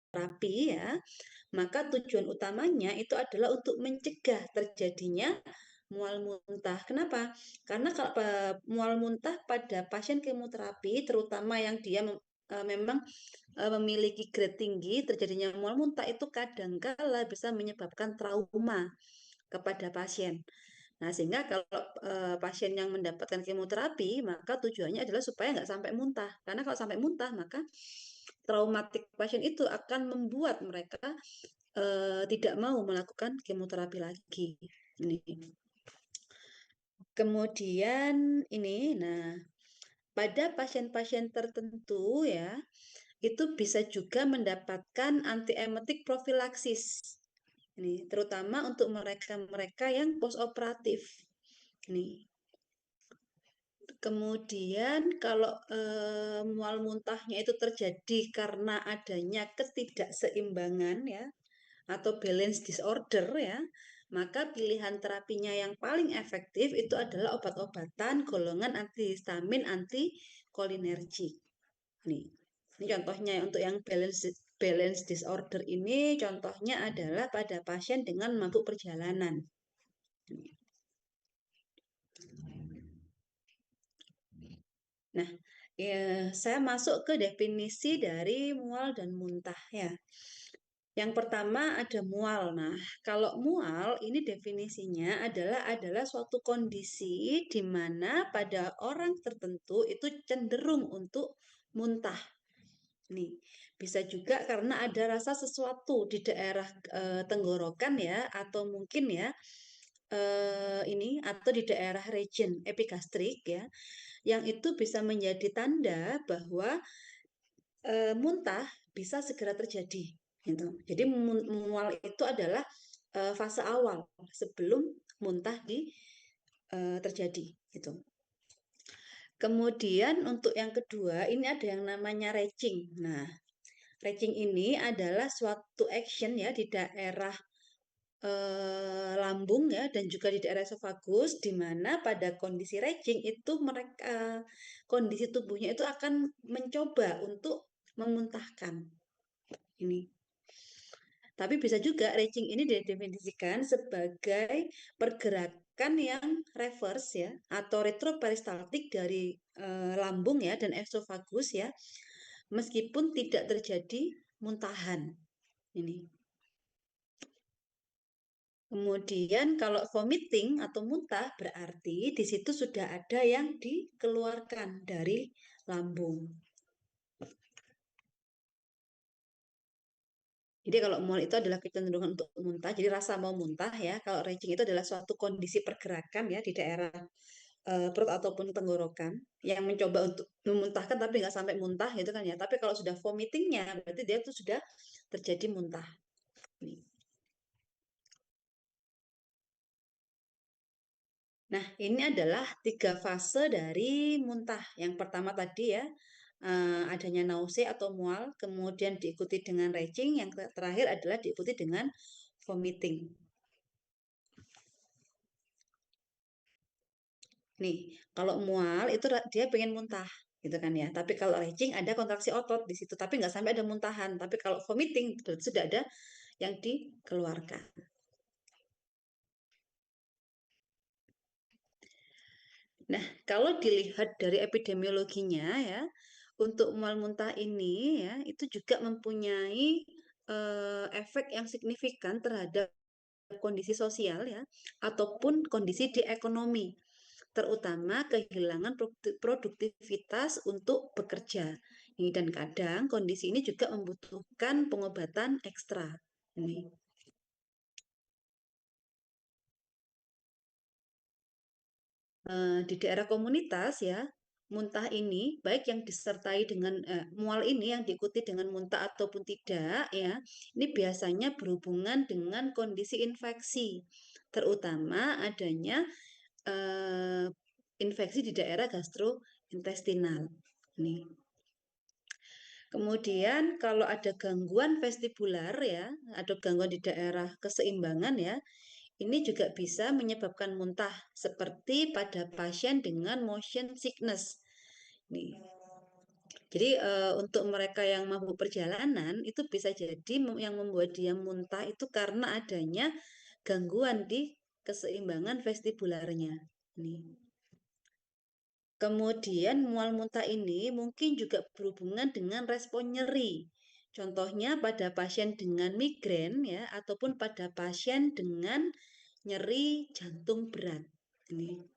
kemoterapi ya, maka tujuan utamanya itu adalah untuk mencegah terjadinya mual muntah. Kenapa? Karena kalau mual muntah pada pasien kemoterapi, terutama yang dia memang memiliki grade tinggi, terjadinya mual muntah itu kadangkala bisa menyebabkan trauma kepada pasien. Nah, sehingga kalau pasien yang mendapatkan kemoterapi, maka tujuannya adalah supaya nggak sampai muntah. Karena kalau sampai muntah, maka traumatik pasien itu akan membuat mereka tidak mau melakukan kemoterapi lagi. Ini. Kemudian nah, pada pasien-pasien tertentu ya, itu bisa juga mendapatkan antiemetik profilaksis. Ini terutama untuk mereka-mereka yang postoperatif. Nih. Kemudian kalau mual muntahnya itu terjadi karena adanya ketidakseimbangan ya atau balance disorder ya, maka pilihan terapinya yang paling efektif itu adalah obat-obatan golongan antihistamin antikolinergik. Nih, ini contohnya untuk yang balance disorder ini contohnya adalah pada pasien dengan mabuk perjalanan. Nah, saya masuk ke definisi dari mual dan muntah ya. Yang pertama ada mual. Nah, kalau mual ini definisinya adalah suatu kondisi di mana pada orang tertentu itu cenderung untuk muntah. Nih, bisa juga karena ada rasa sesuatu di daerah tenggorokan ya, atau mungkin ya ini atau di daerah region epigastrik ya, yang itu bisa menjadi tanda bahwa muntah bisa segera terjadi. Gitu. Jadi mual itu adalah fase awal sebelum muntah terjadi. Gitu. Kemudian untuk yang kedua ini ada yang namanya retching. Nah, retching ini adalah suatu action ya di daerah lambung ya dan juga di daerah esofagus di mana pada kondisi retching itu mereka kondisi tubuhnya itu akan mencoba untuk memuntahkan ini. Tapi bisa juga retching ini didefinisikan sebagai pergerakan yang reverse ya atau retroperistaltik dari lambung ya dan esofagus ya meskipun tidak terjadi muntahan ini. Kemudian kalau vomiting atau muntah berarti di situ sudah ada yang dikeluarkan dari lambung. Jadi kalau mual itu adalah kecenderungan untuk muntah, jadi rasa mau muntah ya. Kalau retching itu adalah suatu kondisi pergerakan ya di daerah perut ataupun tenggorokan yang mencoba untuk memuntahkan tapi nggak sampai muntah gitu kan ya. Tapi kalau sudah vomitingnya berarti dia itu sudah terjadi muntah. Nih. Nah, ini adalah tiga fase dari muntah. Yang pertama tadi ya, adanya nausea atau mual, kemudian diikuti dengan retching, yang terakhir adalah diikuti dengan vomiting. Nih, kalau mual itu dia pengen muntah, gitu kan ya. Tapi kalau retching ada kontraksi otot di situ, tapi nggak sampai ada muntahan. Tapi kalau vomiting berarti sudah ada yang dikeluarkan. Nah, kalau dilihat dari epidemiologinya ya, untuk mual muntah ini ya, itu juga mempunyai efek yang signifikan terhadap kondisi sosial ya, ataupun kondisi di ekonomi, terutama kehilangan produktivitas untuk bekerja. Ini dan kadang kondisi ini juga membutuhkan pengobatan ekstra. Ini. Di daerah komunitas ya, muntah ini baik yang disertai dengan mual ini yang diikuti dengan muntah ataupun tidak ya, ini biasanya berhubungan dengan kondisi infeksi, terutama adanya eh, infeksi di daerah gastrointestinal. Nih. Kemudian kalau ada gangguan vestibular ya, ada gangguan di daerah keseimbangan ya, ini juga bisa menyebabkan muntah seperti pada pasien dengan motion sickness. Nih. Jadi untuk mereka yang mabuk perjalanan itu bisa jadi yang membuat dia muntah itu karena adanya gangguan di keseimbangan vestibularnya. Nih. Kemudian mual muntah ini mungkin juga berhubungan dengan respon nyeri. Contohnya pada pasien dengan migrain ya ataupun pada pasien dengan nyeri jantung berat. Ini.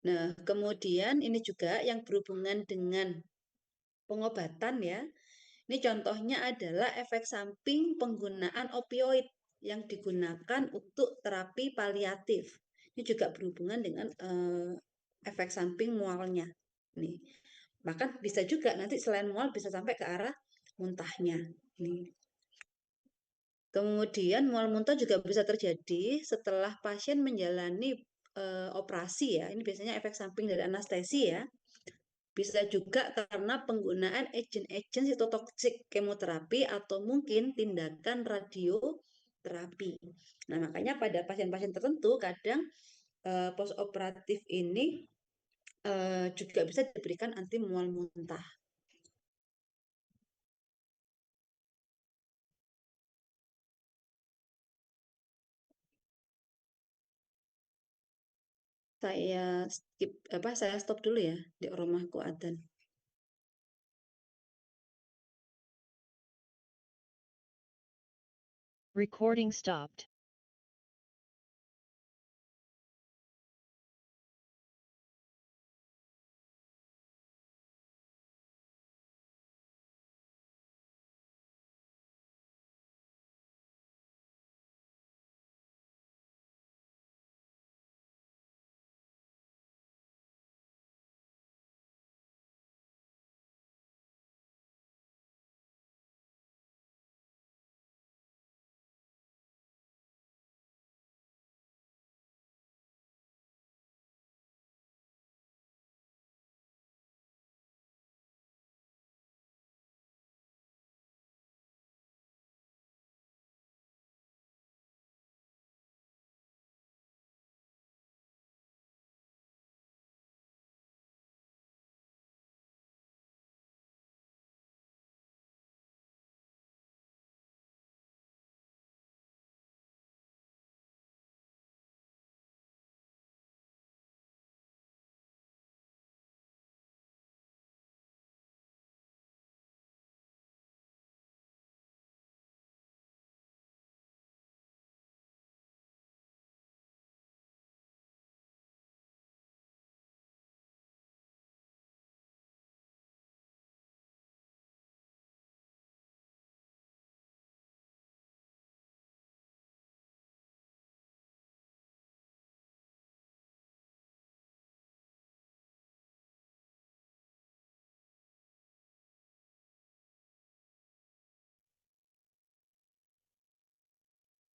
Nah, kemudian ini juga yang berhubungan dengan pengobatan ya. Ini contohnya adalah efek samping penggunaan opioid yang digunakan untuk terapi paliatif. Ini juga berhubungan dengan efek samping mualnya. Nih, bahkan bisa juga nanti selain mual bisa sampai ke arah muntahnya. Nih. Kemudian mual muntah juga bisa terjadi setelah pasien menjalani operasi ya. Ini biasanya efek samping dari anestesi ya. Bisa juga karena penggunaan agen-agen sitotoksik kemoterapi atau mungkin tindakan radioterapi. Nah, makanya pada pasien-pasien tertentu kadang postoperatif ini juga bisa diberikan anti mual muntah. Saya skip saya stop dulu ya di rumahku adzan. Recording stopped.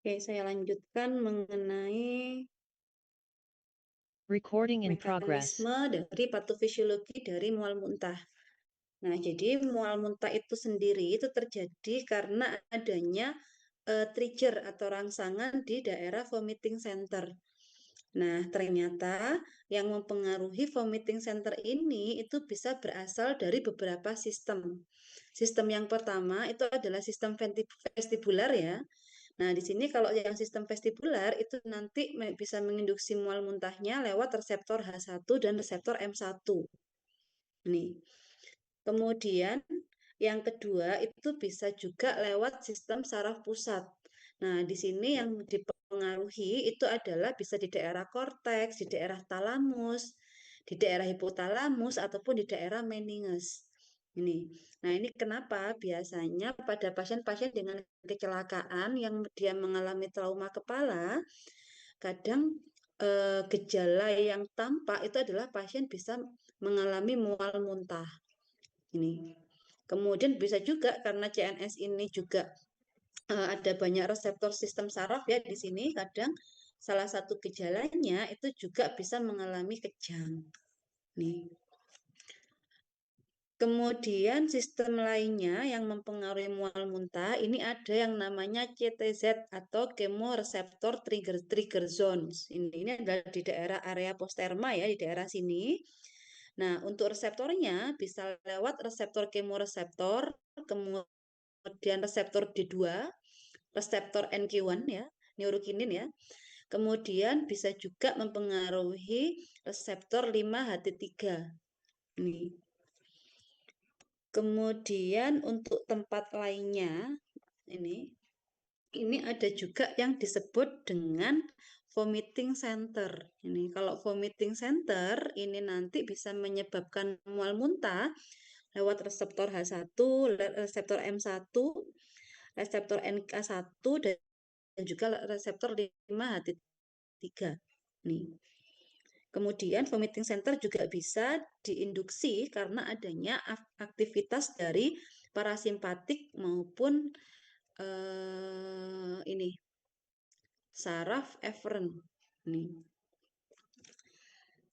Oke, saya lanjutkan mengenai Recording in progress. mekanisme dari patofisiologi dari mual muntah. Nah, jadi mual muntah itu sendiri itu terjadi karena adanya trigger atau rangsangan di daerah vomiting center. Nah, ternyata yang mempengaruhi vomiting center ini itu bisa berasal dari beberapa sistem. Sistem yang pertama itu adalah sistem vestibular ya. Nah, di sini kalau yang sistem vestibular itu nanti bisa menginduksi mual muntahnya lewat reseptor H1 dan reseptor M1. Nih. Kemudian yang kedua itu bisa juga lewat sistem saraf pusat. Nah, di sini yang dipengaruhi itu adalah bisa di daerah korteks, di daerah talamus, di daerah hipotalamus ataupun di daerah meninges. Ini. Nah, ini kenapa biasanya pada pasien-pasien dengan kecelakaan yang dia mengalami trauma kepala, kadang gejala yang tampak itu adalah pasien bisa mengalami mual muntah. Ini. Kemudian bisa juga karena CNS ini juga ada banyak reseptor sistem saraf ya di sini kadang salah satu gejalanya itu juga bisa mengalami kejang. Nih. Kemudian sistem lainnya yang mempengaruhi mual muntah ini ada yang namanya CTZ atau chemoreceptor trigger zones. Ini adalah di daerah area posterma ya di daerah sini. Nah, untuk reseptornya bisa lewat reseptor kemoreseptor, kemudian reseptor D2, reseptor NK1 ya, neurokinin ya. Kemudian bisa juga mempengaruhi reseptor 5-HT3. Nih. Kemudian untuk tempat lainnya ini ada juga yang disebut dengan vomiting center. Ini kalau vomiting center ini nanti bisa menyebabkan mual muntah lewat reseptor H1, reseptor M1, reseptor NK1 dan juga reseptor 5-HT3. Nih. Kemudian vomiting center juga bisa diinduksi karena adanya aktivitas dari parasimpatik maupun ini saraf eferen. Nih.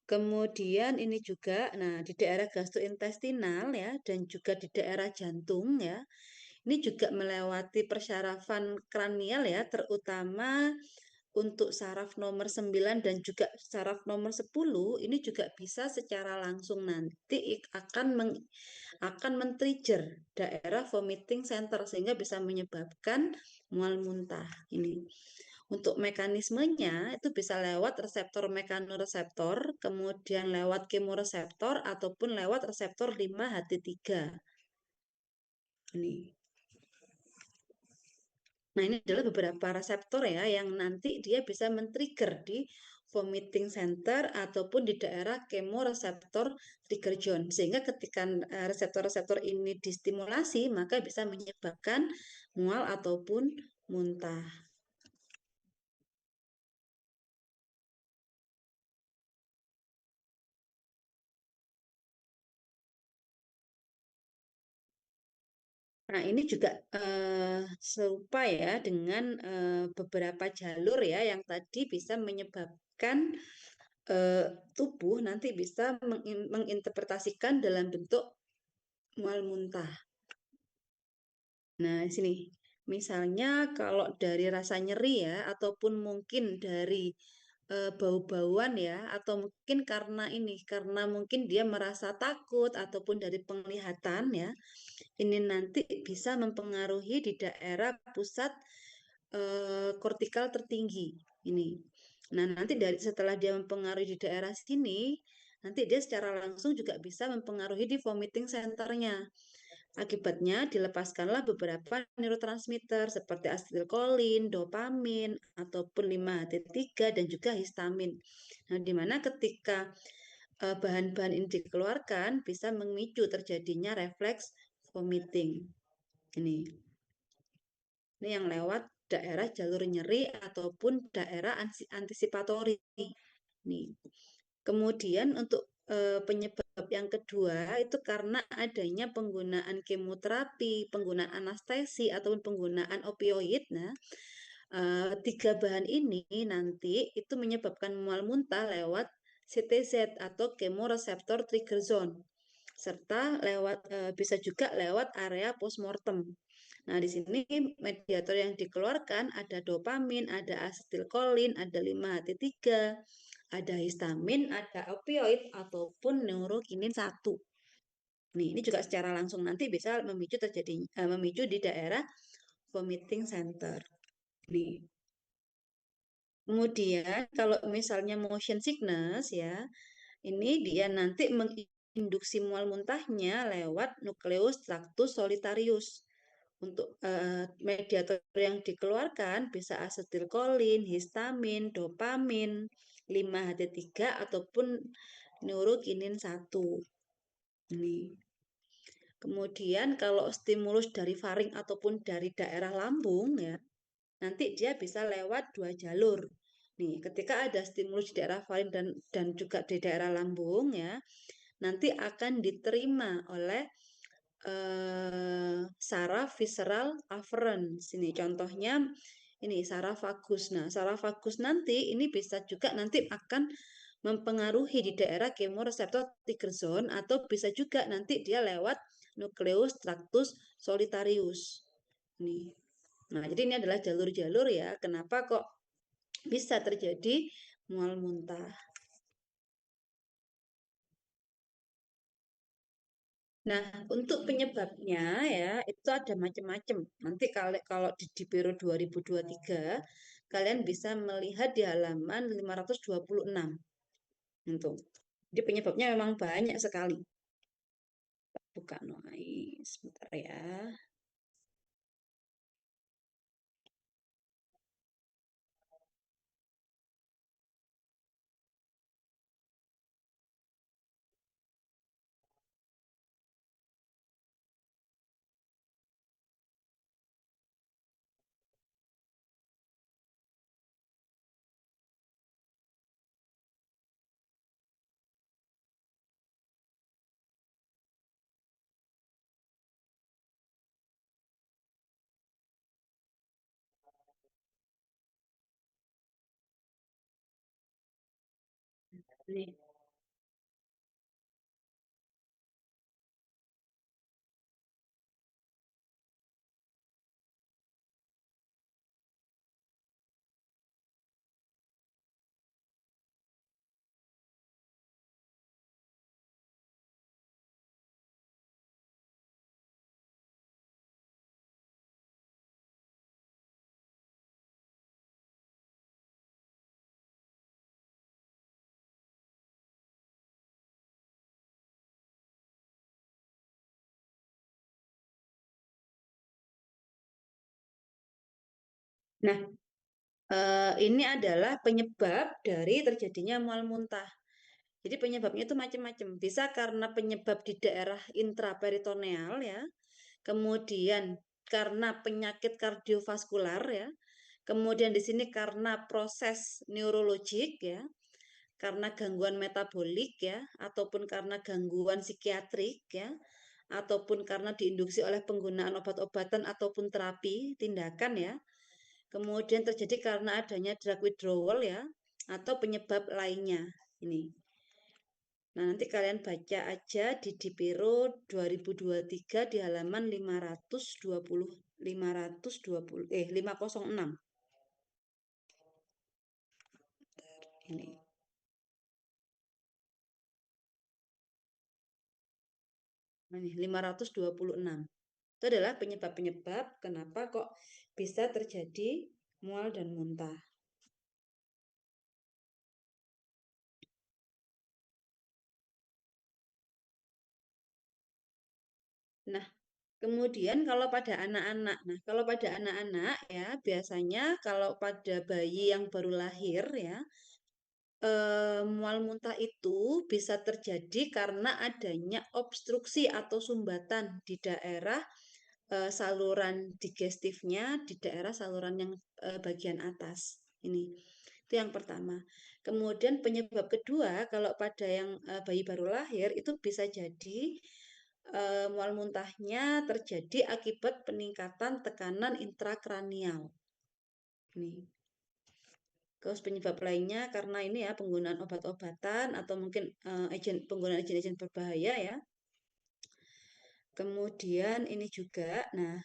Kemudian ini juga, nah di daerah gastrointestinal ya dan juga di daerah jantung ya, ini juga melewati persyarafan kranial ya, terutama untuk saraf nomor 9 dan juga saraf nomor 10 ini juga bisa secara langsung nanti akan men-trigger daerah vomiting center sehingga bisa menyebabkan mual muntah ini. Untuk mekanismenya itu bisa lewat reseptor mekanoreseptor, kemudian lewat kemoreseptor ataupun lewat reseptor 5-HT3. Ini. Nah, ini adalah beberapa reseptor ya yang nanti dia bisa men-trigger di vomiting center ataupun di daerah kemoreseptor trigger zone. Sehingga ketika reseptor-reseptor ini distimulasi, maka bisa menyebabkan mual ataupun muntah. Nah, ini juga serupa ya dengan beberapa jalur ya yang tadi bisa menyebabkan eh, tubuh nanti bisa menginterpretasikan dalam bentuk mual muntah. Nah, di sini misalnya kalau dari rasa nyeri ya ataupun mungkin dari bau-bauan ya atau mungkin karena mungkin dia merasa takut ataupun dari penglihatan ya. Ini nanti bisa mempengaruhi di daerah pusat kortikal tertinggi ini. Nah, nanti setelah dia mempengaruhi di daerah sini, nanti dia secara langsung juga bisa mempengaruhi di vomiting centernya. Akibatnya dilepaskanlah beberapa neurotransmitter seperti asetilkolin, dopamin, ataupun 5-HT3 dan juga histamin. Nah, di mana ketika bahan-bahan ini dikeluarkan bisa memicu terjadinya refleks vomiting. Ini. Ini yang lewat daerah jalur nyeri ataupun daerah antisipatori. Nih. Kemudian untuk penyebab yang kedua itu karena adanya penggunaan kemoterapi, penggunaan anestesi ataupun penggunaan opioid. Nah, tiga bahan ini nanti itu menyebabkan mual muntah lewat CTZ atau chemoreceptor trigger zone serta bisa juga lewat area postmortem. Nah, di sini mediator yang dikeluarkan ada dopamin, ada asetilkolin, ada 5-HT3, ada histamin, ada opioid ataupun neurokinin 1. Nih, ini juga secara langsung nanti bisa memicu di daerah vomiting center. Nih. Kemudian kalau misalnya motion sickness ya, ini dia nanti menginduksi mual muntahnya lewat nukleus tractus solitarius. Untuk mediator yang dikeluarkan bisa asetilkolin, histamin, dopamin, 5-HT3 ataupun neurokinin 1. Ini. Kemudian kalau stimulus dari faring ataupun dari daerah lambung ya, nanti dia bisa lewat dua jalur. Nih, ketika ada stimulus di daerah faring dan juga di daerah lambung ya, nanti akan diterima oleh saraf visceral afferent. Sini contohnya ini saraf vagus. Nah, saraf vagus nanti ini bisa juga nanti akan mempengaruhi di daerah chemoreceptor trigger zone atau bisa juga nanti dia lewat nukleus tractus solitarius. Nih. Nah, jadi ini adalah jalur-jalur ya. Kenapa kok bisa terjadi mual muntah? Nah, untuk penyebabnya ya itu ada macam-macam. Nanti kalau kalau di periode 2023 kalian bisa melihat di halaman 526 itu. Jadi penyebabnya memang banyak sekali. Buka noise sebentar ya. Nih. Nah, ini adalah penyebab dari terjadinya mual muntah. Jadi penyebabnya itu macam-macam. Bisa karena penyebab di daerah intraperitoneal ya, kemudian karena penyakit kardiovaskular ya, kemudian di sini karena proses neurologik ya, karena gangguan metabolik ya, ataupun karena gangguan psikiatrik ya, ataupun karena diinduksi oleh penggunaan obat-obatan ataupun terapi tindakan ya. Kemudian terjadi karena adanya drug withdrawal ya, atau penyebab lainnya. Ini. Nah, nanti kalian baca aja di Dipiro 2023 di halaman 506. Ini. Nah, ini 526. Itu adalah penyebab-penyebab kenapa kok bisa terjadi mual dan muntah. Nah, kemudian kalau pada anak-anak, nah kalau pada anak-anak ya biasanya kalau pada bayi yang baru lahir ya, mual muntah itu bisa terjadi karena adanya obstruksi atau sumbatan di daerah saluran digestifnya, di daerah saluran yang bagian atas. Ini itu yang pertama. Kemudian penyebab kedua kalau pada yang bayi baru lahir itu bisa jadi mual muntahnya terjadi akibat peningkatan tekanan intrakranial. Nih. Terus penyebab lainnya karena ini ya penggunaan obat-obatan atau mungkin penggunaan agen-agen berbahaya ya. Kemudian ini juga, nah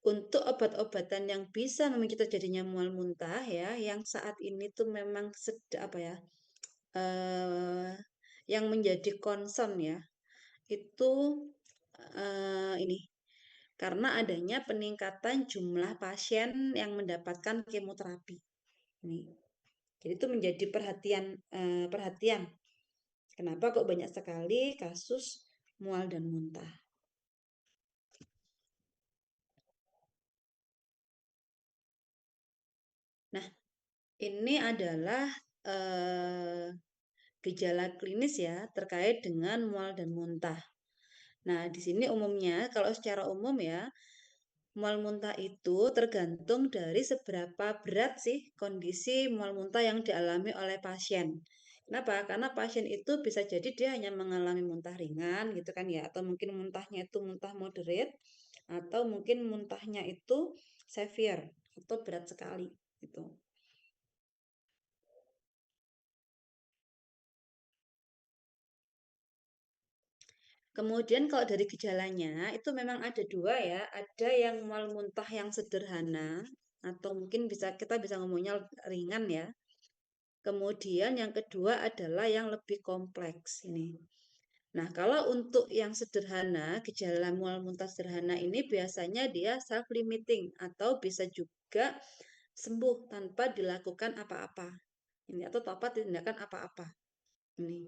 untuk obat-obatan yang bisa memicu terjadinya mual muntah ya, yang saat ini tuh memang apa ya, eh, yang menjadi concern ya, itu ini karena adanya peningkatan jumlah pasien yang mendapatkan kemoterapi. Ini, jadi itu menjadi perhatian. Kenapa kok banyak sekali kasus mual dan muntah? Nah, ini adalah eh, gejala klinis ya terkait dengan mual dan muntah. Nah, di sini umumnya kalau secara umum ya, mual muntah itu tergantung dari seberapa berat sih kondisi mual muntah yang dialami oleh pasien. Kenapa? Karena pasien itu bisa jadi dia hanya mengalami muntah ringan gitu kan ya, atau mungkin muntahnya itu muntah moderate, atau mungkin muntahnya itu severe atau berat sekali gitu. Kemudian kalau dari gejalanya itu memang ada dua ya, ada yang mual muntah yang sederhana atau mungkin kita bisa ngomongnya ringan ya. Kemudian yang kedua adalah yang lebih kompleks ini. Nah, kalau untuk yang sederhana, gejala mual muntah sederhana ini biasanya dia self-limiting atau bisa juga sembuh tanpa dilakukan apa-apa. Ini atau tanpa tindakan apa-apa. Ini.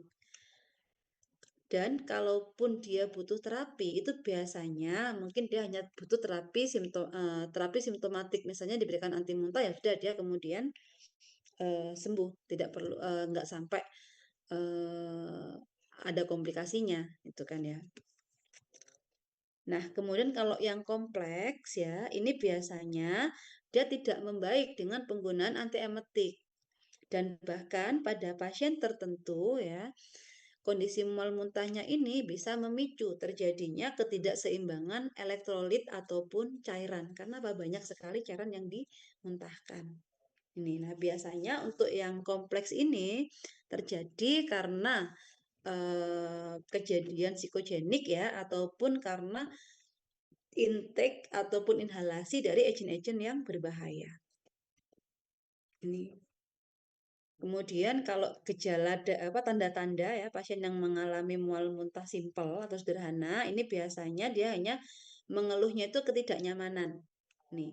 Dan kalaupun dia butuh terapi, itu biasanya mungkin dia hanya butuh terapi simptomatik, misalnya diberikan anti muntah ya sudah dia kemudian sembuh, tidak perlu nggak sampai eh, ada komplikasinya, itu kan ya. Nah, kemudian kalau yang kompleks ya, ini biasanya dia tidak membaik dengan penggunaan antiemetik. Dan bahkan pada pasien tertentu ya, kondisi mual muntahnya ini bisa memicu terjadinya ketidakseimbangan elektrolit ataupun cairan karena banyak sekali cairan yang dimuntahkan. Ini, nah biasanya untuk yang kompleks ini terjadi karena kejadian psikogenik ya ataupun karena intake ataupun inhalasi dari agen-agen yang berbahaya. Ini. Kemudian kalau gejala tanda-tanda ya pasien yang mengalami mual muntah simpel atau sederhana, ini biasanya dia hanya mengeluhnya itu ketidaknyamanan. Nih.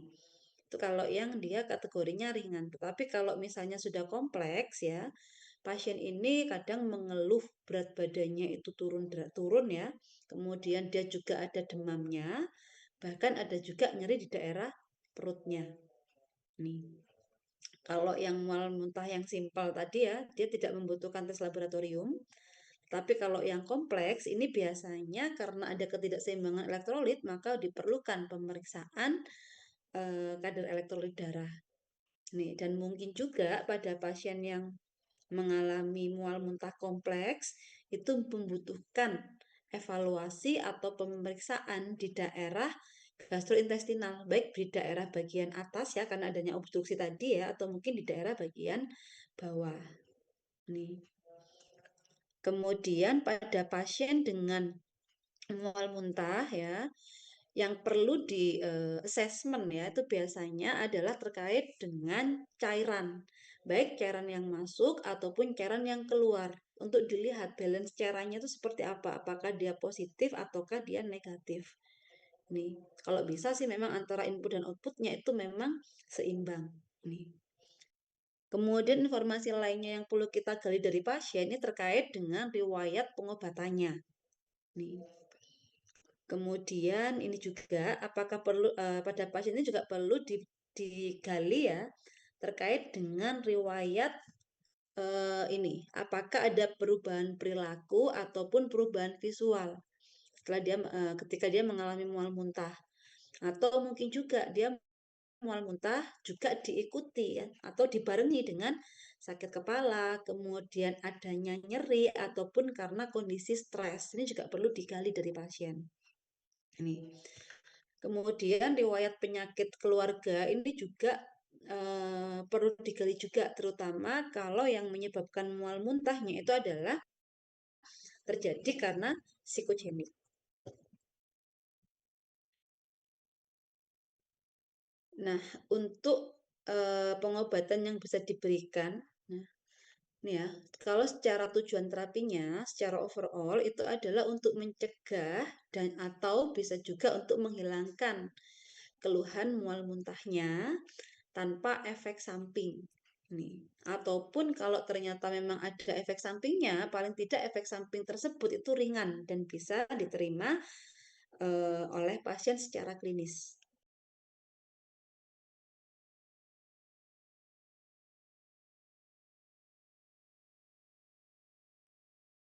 Itu kalau yang dia kategorinya ringan. Tetapi kalau misalnya sudah kompleks ya, pasien ini kadang mengeluh berat badannya itu turun ya. Kemudian dia juga ada demamnya, bahkan ada juga nyeri di daerah perutnya. Nih. Kalau yang mual muntah yang simpel tadi ya, dia tidak membutuhkan tes laboratorium. Tapi kalau yang kompleks ini biasanya karena ada ketidakseimbangan elektrolit, maka diperlukan pemeriksaan kadar elektrolit darah. Nih, dan mungkin juga pada pasien yang mengalami mual muntah kompleks itu membutuhkan evaluasi atau pemeriksaan di daerah gastrointestinal, baik di daerah bagian atas ya karena adanya obstruksi tadi ya, atau mungkin di daerah bagian bawah. Nih. Kemudian pada pasien dengan mual muntah ya, yang perlu di assessment ya itu biasanya adalah terkait dengan cairan, baik cairan yang masuk ataupun cairan yang keluar. Untuk dilihat balance cairannya itu seperti apa, apakah dia positif ataukah dia negatif. Nih, kalau bisa sih memang antara input dan outputnya itu memang seimbang. Nih. Kemudian informasi lainnya yang perlu kita gali dari pasien ini terkait dengan riwayat pengobatannya. Nih. Kemudian ini juga apakah perlu pada pasien ini juga perlu digali ya terkait dengan riwayat ini apakah ada perubahan perilaku ataupun perubahan visual setelah dia ketika dia mengalami mual muntah atau mungkin juga dia mual muntah juga diikuti ya atau dibarengi dengan sakit kepala, kemudian adanya nyeri ataupun karena kondisi stres. Ini juga perlu digali dari pasien. Ini. Kemudian riwayat penyakit keluarga ini juga perlu digali juga, terutama kalau yang menyebabkan mual muntahnya itu adalah terjadi karena psikogenik. Nah, untuk pengobatan yang bisa diberikan, nah, nih ya, kalau secara tujuan terapinya, secara overall itu adalah untuk mencegah dan atau bisa juga untuk menghilangkan keluhan mual muntahnya tanpa efek samping. Nih. Ataupun kalau ternyata memang ada efek sampingnya, paling tidak efek samping tersebut itu ringan dan bisa diterima oleh pasien secara klinis.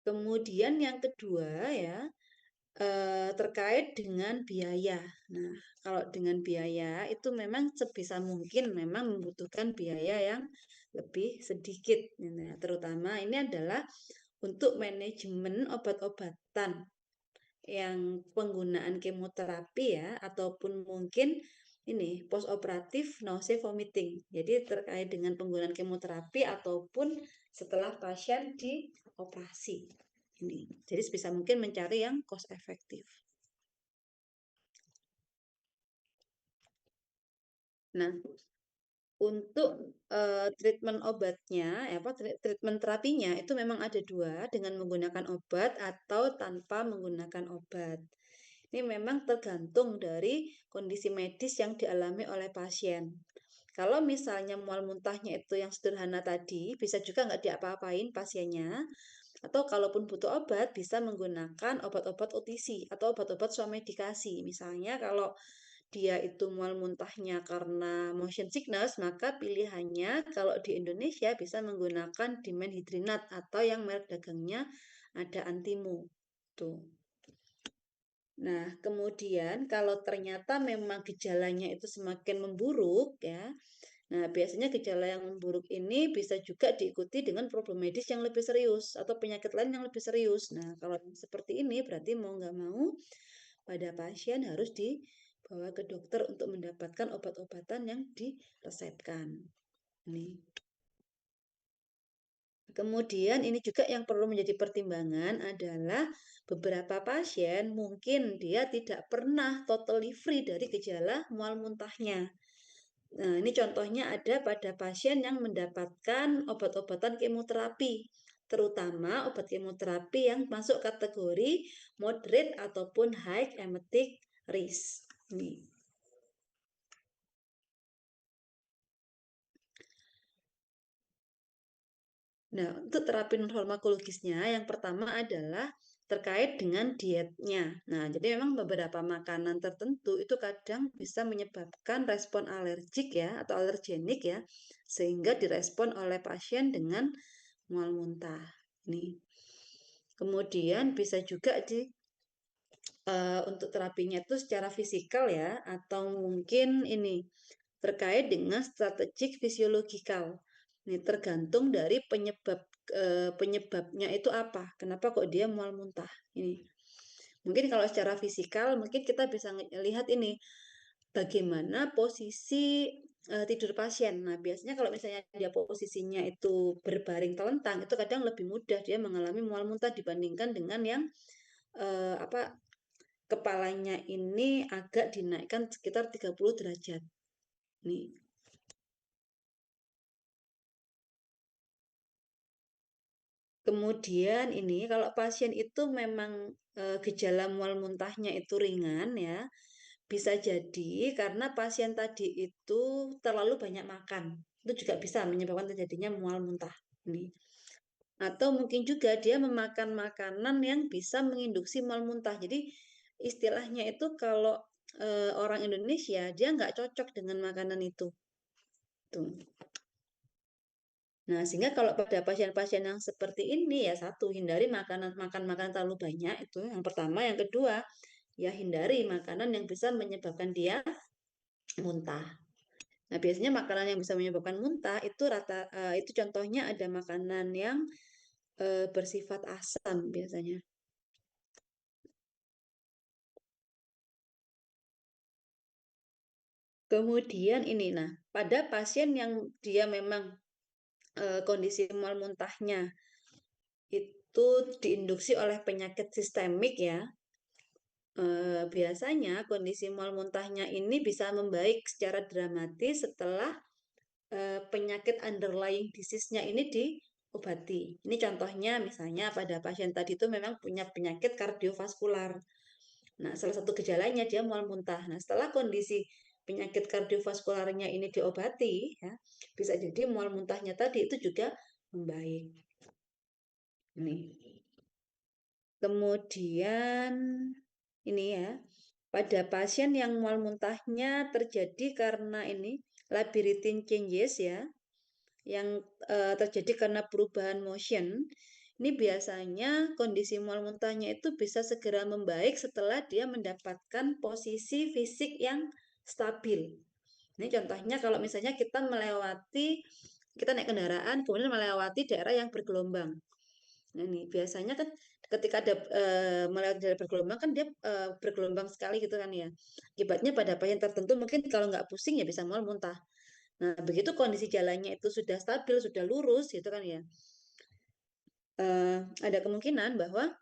Kemudian yang kedua ya, terkait dengan biaya. Nah, kalau dengan biaya itu memang sebisa mungkin memang membutuhkan biaya yang lebih sedikit. Nah, terutama ini adalah untuk manajemen obat-obatan yang penggunaan kemoterapi ya, ataupun mungkin ini post operatif nausea vomiting. Jadi terkait dengan penggunaan kemoterapi ataupun setelah pasien dioperasi. Ini. Jadi sebisa mungkin mencari yang cost efektif. Nah, Untuk treatment obatnya, treatment terapinya itu memang ada dua, dengan menggunakan obat atau tanpa menggunakan obat. Ini memang tergantung dari kondisi medis yang dialami oleh pasien. Kalau misalnya mual muntahnya itu yang sederhana tadi, bisa juga nggak diapa-apain pasiennya. Atau kalaupun butuh obat, bisa menggunakan obat-obat OTC atau obat-obat swamedikasi. Misalnya kalau dia itu mual muntahnya karena motion sickness, maka pilihannya kalau di Indonesia bisa menggunakan dimenhidrinat atau yang merek dagangnya ada Antimo. Tuh. Nah, kemudian kalau ternyata memang gejalanya itu semakin memburuk ya. Nah, biasanya gejala yang memburuk ini bisa juga diikuti dengan problem medis yang lebih serius atau penyakit lain yang lebih serius. Nah, kalau seperti ini berarti mau nggak mau pada pasien harus dibawa ke dokter untuk mendapatkan obat-obatan yang diresepkan. Nih. Kemudian ini juga yang perlu menjadi pertimbangan adalah beberapa pasien mungkin dia tidak pernah totally free dari gejala mual muntahnya. Nah, ini contohnya ada pada pasien yang mendapatkan obat-obatan kemoterapi, terutama obat kemoterapi yang masuk kategori moderate ataupun high emetic risk. Nih. Nah, untuk terapi non-farmakologisnya yang pertama adalah terkait dengan dietnya. Nah, jadi memang beberapa makanan tertentu itu kadang bisa menyebabkan respon alergik ya atau alergenik ya, sehingga direspon oleh pasien dengan mual muntah. Nih. Kemudian bisa juga untuk terapinya itu secara fisikal ya, atau mungkin ini terkait dengan strategik fisiologikal. Ini tergantung dari penyebabnya itu apa. Kenapa kok dia mual muntah? Ini. Mungkin kalau secara fisikal mungkin kita bisa lihat ini bagaimana posisi tidur pasien. Nah, biasanya kalau misalnya dia posisinya itu berbaring telentang, itu kadang lebih mudah dia mengalami mual muntah dibandingkan dengan yang apa kepalanya ini agak dinaikkan sekitar 30 derajat. Nih. Kemudian ini kalau pasien itu memang gejala mual muntahnya itu ringan ya, bisa jadi karena pasien tadi itu terlalu banyak makan. Itu juga bisa menyebabkan terjadinya mual muntah. Nih. Atau mungkin juga dia memakan makanan yang bisa menginduksi mual muntah. Jadi istilahnya itu kalau orang Indonesia dia nggak cocok dengan makanan itu. Tuh. Nah, sehingga kalau pada pasien-pasien yang seperti ini ya satu, hindari makan makanan terlalu banyak itu yang pertama, yang kedua, ya hindari makanan yang bisa menyebabkan dia muntah. Nah, biasanya makanan yang bisa menyebabkan muntah itu itu contohnya ada makanan yang bersifat asam biasanya. Kemudian ini, nah, pada pasien yang dia memang kondisi mual muntahnya itu diinduksi oleh penyakit sistemik ya, biasanya kondisi mual muntahnya ini bisa membaik secara dramatis setelah penyakit underlying disease-nya ini diobati. Ini contohnya misalnya pada pasien tadi itu memang punya penyakit kardiovaskular. Nah, salah satu gejalanya dia mual muntah. Nah, setelah kondisi penyakit kardiovaskularnya ini diobati, ya, bisa jadi mual muntahnya tadi itu juga membaik. Nih. Kemudian ini ya, pada pasien yang mual muntahnya terjadi karena ini labyrinthine changes ya, yang terjadi karena perubahan motion. Ini biasanya kondisi mual muntahnya itu bisa segera membaik setelah dia mendapatkan posisi fisik yang stabil. Ini contohnya kalau misalnya kita naik kendaraan kemudian melewati daerah yang bergelombang. Nah, ini biasanya kan ketika ada melewati daerah bergelombang kan dia bergelombang sekali gitu kan ya. Akibatnya pada pasien tertentu mungkin kalau nggak pusing ya bisa mual muntah. Nah, begitu kondisi jalannya itu sudah stabil, sudah lurus gitu kan ya. Ada kemungkinan bahwa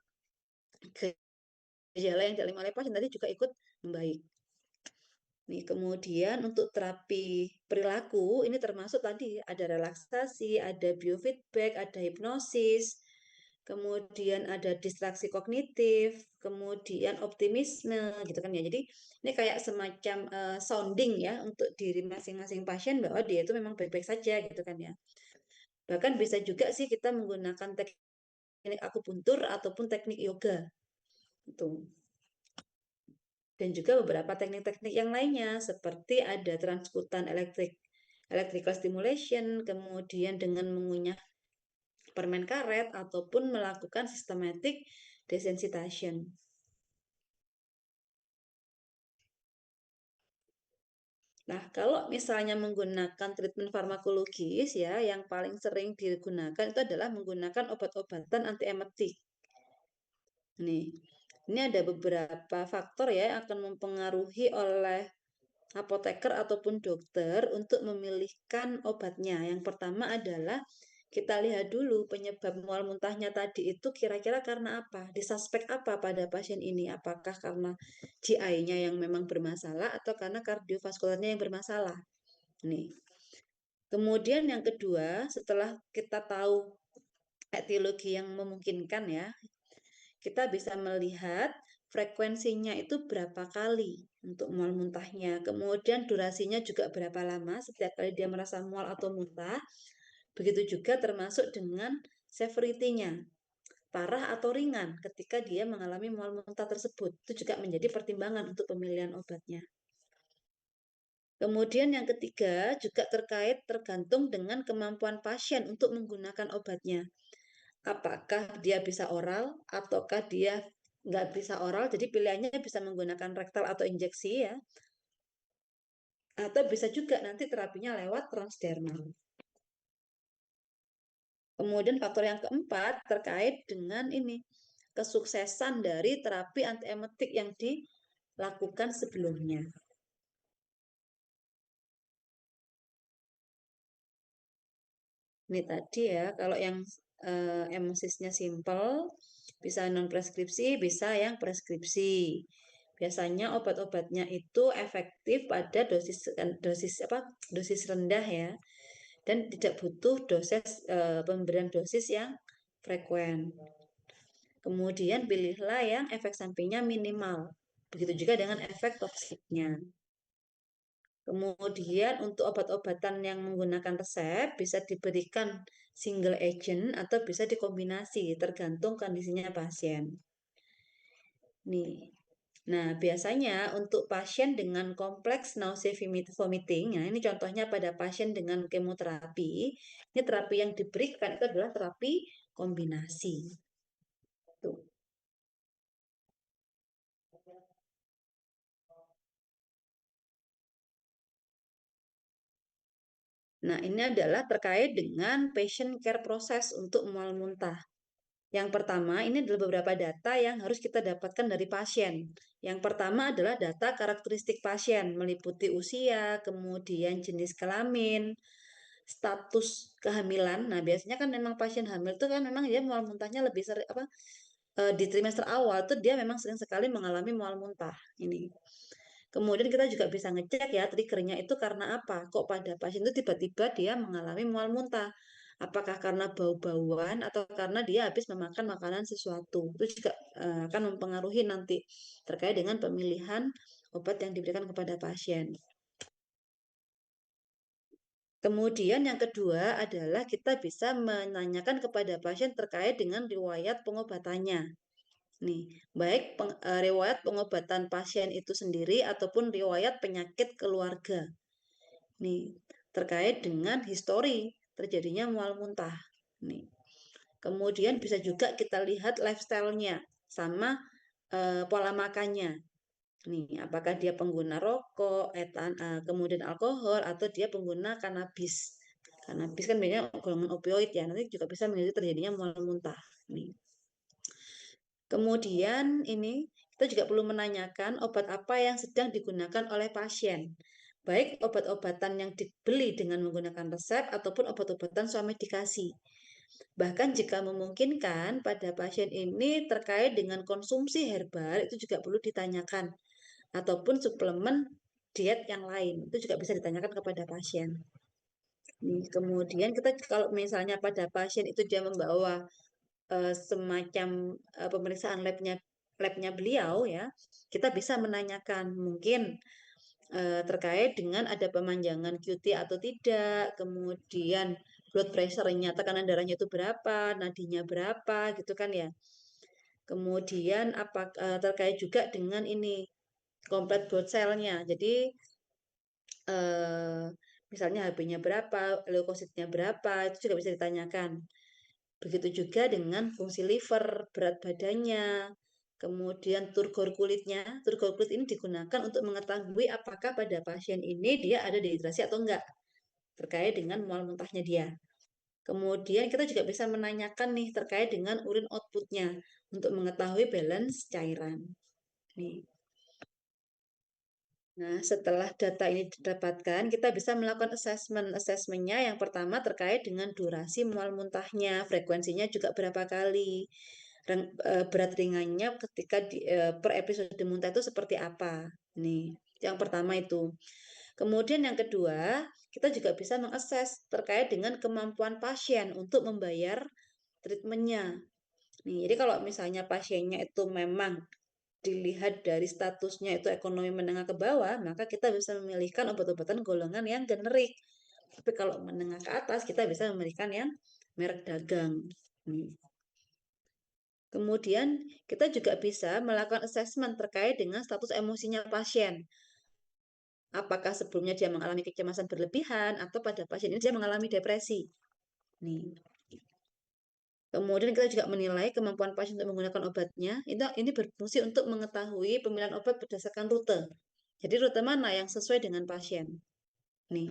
gejala yang dialami oleh pasien tadi juga ikut membaik. Nih, kemudian untuk terapi perilaku ini termasuk tadi ada relaksasi, ada biofeedback, ada hipnosis, kemudian ada distraksi kognitif, kemudian optimisme gitu kan ya. Jadi ini kayak semacam sounding ya untuk diri masing-masing pasien bahwa dia itu memang baik-baik saja gitu kan ya. Bahkan bisa juga sih kita menggunakan teknik akupuntur ataupun teknik yoga gitu. Dan juga beberapa teknik-teknik yang lainnya seperti ada transkutan electrical stimulation, kemudian dengan mengunyah permen karet ataupun melakukan systematic desensitization. Nah, kalau misalnya menggunakan treatment farmakologis ya, yang paling sering digunakan itu adalah menggunakan obat-obatan antiemetik. Nih, ini ada beberapa faktor ya yang akan mempengaruhi oleh apoteker ataupun dokter untuk memilihkan obatnya. Yang pertama adalah kita lihat dulu penyebab mual muntahnya tadi itu kira-kira karena apa? Disuspek apa pada pasien ini? Apakah karena GI-nya yang memang bermasalah atau karena kardiovaskularnya yang bermasalah? Nih. Kemudian yang kedua, setelah kita tahu etiologi yang memungkinkan ya, kita bisa melihat frekuensinya itu berapa kali untuk mual muntahnya. Kemudian durasinya juga berapa lama setiap kali dia merasa mual atau muntah. Begitu juga termasuk dengan severity-nya, parah atau ringan ketika dia mengalami mual muntah tersebut. Itu juga menjadi pertimbangan untuk pemilihan obatnya. Kemudian yang ketiga juga tergantung dengan kemampuan pasien untuk menggunakan obatnya. Apakah dia bisa oral ataukah dia nggak bisa oral, jadi pilihannya bisa menggunakan rektal atau injeksi ya, atau bisa juga nanti terapinya lewat transdermal. Kemudian faktor yang keempat terkait dengan ini, kesuksesan dari terapi antiemetik yang dilakukan sebelumnya. Ini tadi ya, kalau yang emosisnya simple, bisa non preskripsi, bisa yang preskripsi. Biasanya obat-obatnya itu efektif pada dosis dosis apa dosis rendah ya, dan tidak butuh pemberian dosis yang frekuen. Kemudian pilihlah yang efek sampingnya minimal. Begitu juga dengan efek toksiknya. Kemudian untuk obat-obatan yang menggunakan resep bisa diberikan single agent atau bisa dikombinasi tergantung kondisinya pasien. Nih. Nah, biasanya untuk pasien dengan kompleks nausea vomiting, nah ini contohnya pada pasien dengan kemoterapi, ini terapi yang diberikan itu adalah terapi kombinasi. Tuh. Nah, ini adalah terkait dengan patient care process untuk mual muntah. Yang pertama, ini adalah beberapa data yang harus kita dapatkan dari pasien. Yang pertama adalah data karakteristik pasien, meliputi usia, kemudian jenis kelamin, status kehamilan. Nah, biasanya kan memang pasien hamil itu kan memang dia mual muntahnya lebih sering apa di trimester awal tuh dia memang sering sekali mengalami mual muntah ini. Kemudian kita juga bisa ngecek ya triggernya itu karena apa? Kok pada pasien itu tiba-tiba dia mengalami mual muntah? Apakah karena bau-bauan atau karena dia habis memakan makanan sesuatu? Itu juga akan mempengaruhi nanti terkait dengan pemilihan obat yang diberikan kepada pasien. Kemudian yang kedua adalah kita bisa menanyakan kepada pasien terkait dengan riwayat pengobatannya. Nih, baik riwayat pengobatan pasien itu sendiri ataupun riwayat penyakit keluarga. Nih, terkait dengan histori terjadinya mual muntah. Nih. Kemudian bisa juga kita lihat lifestyle-nya sama pola makannya. Nih, apakah dia pengguna rokok, kemudian alkohol atau dia pengguna kanabis. Kanabis kan banyak golongan opioid ya, nanti juga bisa menjadi terjadinya mual muntah. Nih. Kemudian ini kita juga perlu menanyakan obat apa yang sedang digunakan oleh pasien. Baik obat-obatan yang dibeli dengan menggunakan resep ataupun obat-obatan medikasi. Bahkan jika memungkinkan pada pasien ini terkait dengan konsumsi herbal itu juga perlu ditanyakan ataupun suplemen diet yang lain. Itu juga bisa ditanyakan kepada pasien. Kemudian kita kalau misalnya pada pasien itu dia membawa semacam pemeriksaan labnya beliau ya, kita bisa menanyakan mungkin terkait dengan ada pemanjangan QT atau tidak, kemudian blood pressure-nya, tekanan darahnya itu berapa, nadinya berapa, gitu kan ya. Kemudian apa terkait juga dengan ini komplit blood cell-nya. Jadi eh, misalnya HB-nya berapa, leukositnya berapa, itu juga bisa ditanyakan. Begitu juga dengan fungsi liver, berat badannya, kemudian turgor kulitnya. Turgor kulit ini digunakan untuk mengetahui apakah pada pasien ini dia ada dehidrasi atau enggak, terkait dengan mual muntahnya dia. Kemudian kita juga bisa menanyakan nih terkait dengan urin outputnya untuk mengetahui balance cairan. Nih. Nah, setelah data ini didapatkan, kita bisa melakukan assessment. Assessmentnya yang pertama terkait dengan durasi mual muntahnya, frekuensinya juga berapa kali, berat ringannya ketika per episode muntah itu seperti apa. Nih, yang pertama itu. Kemudian yang kedua, kita juga bisa mengakses terkait dengan kemampuan pasien untuk membayar treatmentnya. Nih, jadi kalau misalnya pasiennya itu memang dilihat dari statusnya itu ekonomi menengah ke bawah, maka kita bisa memilihkan obat-obatan golongan yang generik. Tapi kalau menengah ke atas, kita bisa memilihkan yang merek dagang. Kemudian kita juga bisa melakukan assessment terkait dengan status emosinya pasien. Apakah sebelumnya dia mengalami kecemasan berlebihan atau pada pasien ini dia mengalami depresi. Nih. Kemudian kita juga menilai kemampuan pasien untuk menggunakan obatnya. Ini berfungsi untuk mengetahui pemilihan obat berdasarkan rute. Jadi rute mana yang sesuai dengan pasien. Nih.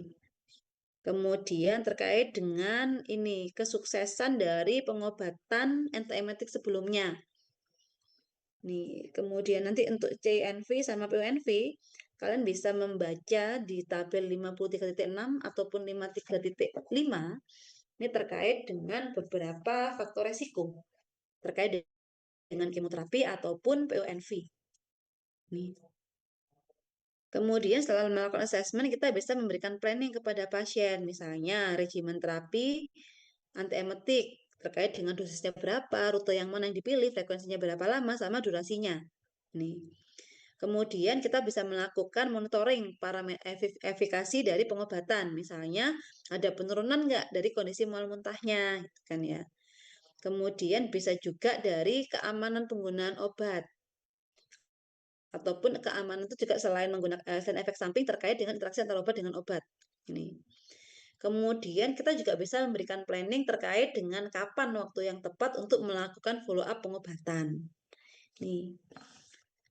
Kemudian terkait dengan ini kesuksesan dari pengobatan antiemetik sebelumnya. Nih, kemudian nanti untuk CNV sama PUNV, kalian bisa membaca di tabel 53.6 ataupun 53.5. Ini terkait dengan beberapa faktor resiko terkait dengan kemoterapi ataupun PUNV. Nih. Kemudian setelah melakukan assessment, kita bisa memberikan planning kepada pasien, misalnya regimen terapi antiemetik terkait dengan dosisnya berapa, rute yang mana yang dipilih, frekuensinya berapa lama, sama durasinya. Nih. Kemudian kita bisa melakukan monitoring efikasi dari pengobatan, misalnya ada penurunan nggak dari kondisi mual muntahnya, gitu kan ya. Kemudian bisa juga dari keamanan penggunaan obat ataupun keamanan itu juga selain menggunakan selain efek samping terkait dengan interaksi antara obat dengan obat. Ini. Kemudian kita juga bisa memberikan planning terkait dengan kapan waktu yang tepat untuk melakukan follow up pengobatan. Nih.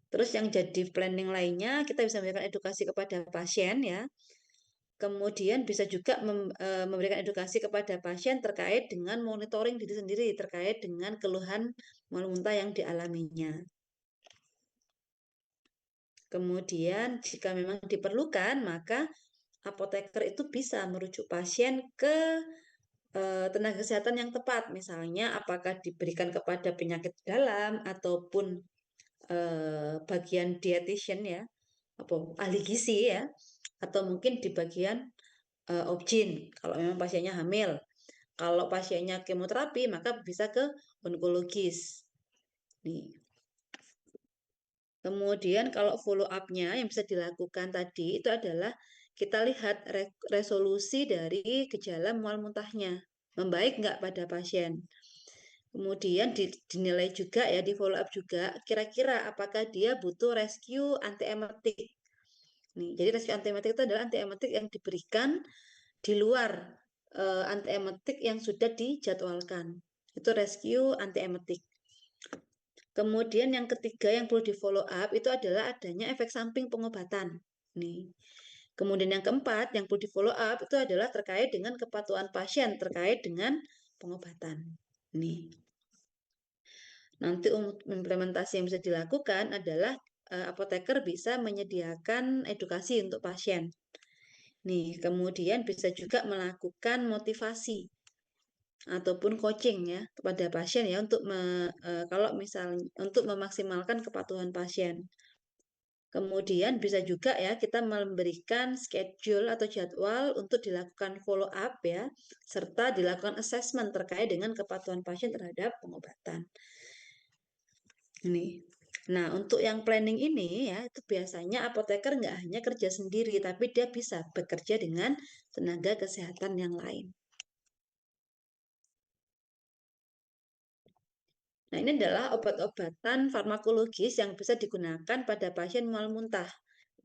Terus yang jadi planning lainnya kita bisa memberikan edukasi kepada pasien ya. Kemudian bisa juga memberikan edukasi kepada pasien terkait dengan monitoring diri sendiri terkait dengan keluhan mual muntah yang dialaminya. Kemudian jika memang diperlukan, maka apoteker itu bisa merujuk pasien ke tenaga kesehatan yang tepat. Misalnya apakah diberikan kepada penyakit dalam ataupun bagian dietitian ya, apa ahli gizi ya, atau mungkin di bagian obgyn kalau memang pasiennya hamil. Kalau pasiennya kemoterapi, maka bisa ke onkologis. Nih. Kemudian kalau follow up-nya yang bisa dilakukan tadi itu adalah kita lihat resolusi dari gejala mual muntahnya. Membaik nggak pada pasien. Kemudian dinilai juga ya, di follow up juga, kira-kira apakah dia butuh rescue antiemetik. Nih, jadi rescue antiemetik itu adalah antiemetik yang diberikan di luar antiemetik yang sudah dijadwalkan. Itu rescue antiemetik. Kemudian yang ketiga yang perlu di follow up itu adalah adanya efek samping pengobatan. Nih. Kemudian yang keempat yang perlu di follow up itu adalah terkait dengan kepatuhan pasien terkait dengan pengobatan. Nih. Nanti implementasi yang bisa dilakukan adalah apoteker bisa menyediakan edukasi untuk pasien. Nih, kemudian bisa juga melakukan motivasi ataupun coaching ya kepada pasien ya untuk kalau misalnya untuk memaksimalkan kepatuhan pasien. Kemudian bisa juga ya kita memberikan schedule atau jadwal untuk dilakukan follow up ya, serta dilakukan assessment terkait dengan kepatuhan pasien terhadap pengobatan. Ini. Nah, untuk yang planning ini ya, itu biasanya apoteker nggak hanya kerja sendiri, tapi dia bisa bekerja dengan tenaga kesehatan yang lain. Nah, ini adalah obat-obatan farmakologis yang bisa digunakan pada pasien mual muntah.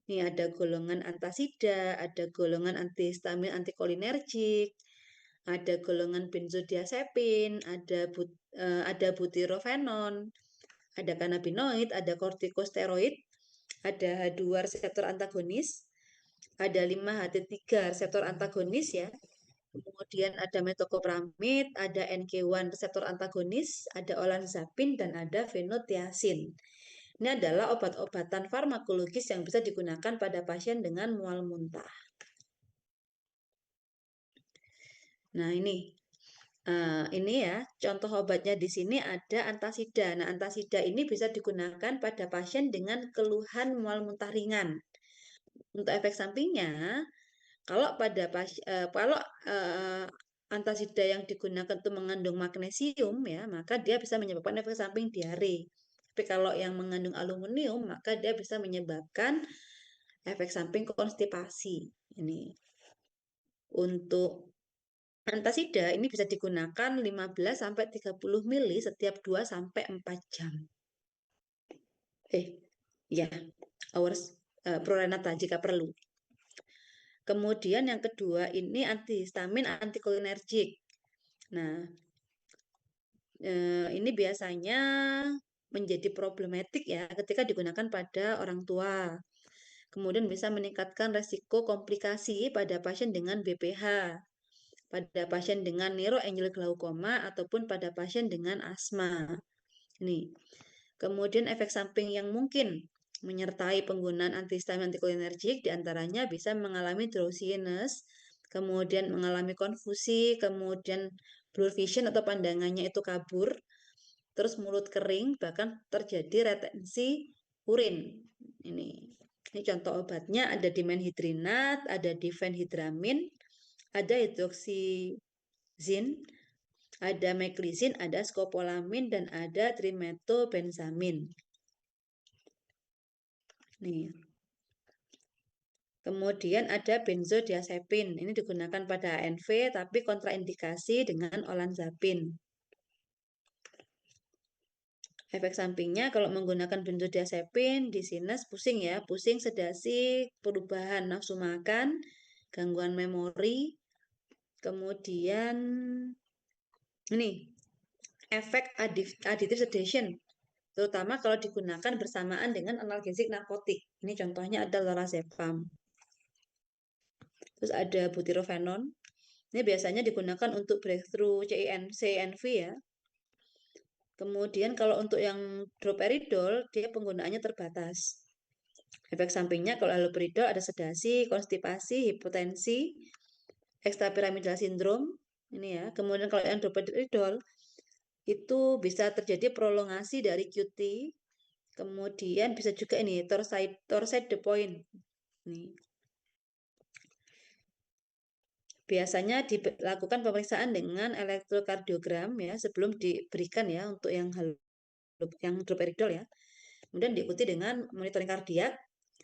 Ini ada golongan antasida, ada golongan antihistamin antikolinergik, ada golongan benzodiazepin, ada butirofenon, ada kanabinoid, ada kortikosteroid, ada H2 reseptor antagonis, ada 5-HT3 reseptor antagonis ya. Kemudian ada metoclopramid, ada NK1 reseptor antagonis, ada olanzapin, dan ada fenotiazin. Ini adalah obat-obatan farmakologis yang bisa digunakan pada pasien dengan mual muntah. Nah, ini ya, contoh obatnya di sini ada antasida. Nah, antasida ini bisa digunakan pada pasien dengan keluhan mual muntah ringan. Untuk efek sampingnya, kalau antasida yang digunakan itu mengandung magnesium ya, maka dia bisa menyebabkan efek samping diare. Tapi kalau yang mengandung aluminium, maka dia bisa menyebabkan efek samping konstipasi. Ini untuk antasida ini bisa digunakan 15 sampai 30 mili setiap 2 sampai 4 jam. Ya, hours Prorenata jika perlu. Kemudian yang kedua ini antihistamin antikolinergik. Nah, ini biasanya menjadi problematik ya ketika digunakan pada orang tua. Kemudian bisa meningkatkan resiko komplikasi pada pasien dengan BPH, pada pasien dengan neuroangioglaukoma ataupun pada pasien dengan asma. Ini. Kemudian efek samping yang mungkin menyertai penggunaan antihistamin antikolinergik diantaranya bisa mengalami drowsiness, kemudian mengalami konfusi, kemudian blur vision atau pandangannya itu kabur, terus mulut kering, bahkan terjadi retensi urin. Ini, ini contoh obatnya ada dimenhidrinat, ada difenhidramin, ada hidroksizin, ada meklisin, ada skopolamin, dan ada trimetobenzamin. Nih. Kemudian ada benzodiazepin. Ini digunakan pada ANV tapi kontraindikasi dengan olanzapin. Efek sampingnya kalau menggunakan benzodiazepin di sinus pusing ya, pusing, sedasi, perubahan nafsu makan, gangguan memori, kemudian ini efek additive sedation, terutama kalau digunakan bersamaan dengan analgesik narkotik. Ini contohnya ada lorazepam. Terus ada butirofenon. Ini biasanya digunakan untuk breakthrough CNV ya. Kemudian kalau untuk yang droperidol, dia penggunaannya terbatas. Efek sampingnya kalau haloperidol ada sedasi, konstipasi, hipotensi, ekstrapiramidal sindrom. Ini ya. Kemudian kalau yang droperidol itu bisa terjadi prolongasi dari QT. Kemudian bisa juga ini torsade the point. Nih. Biasanya dilakukan pemeriksaan dengan elektrokardiogram ya sebelum diberikan ya untuk yang droperidol ya. Kemudian diikuti dengan monitoring kardiak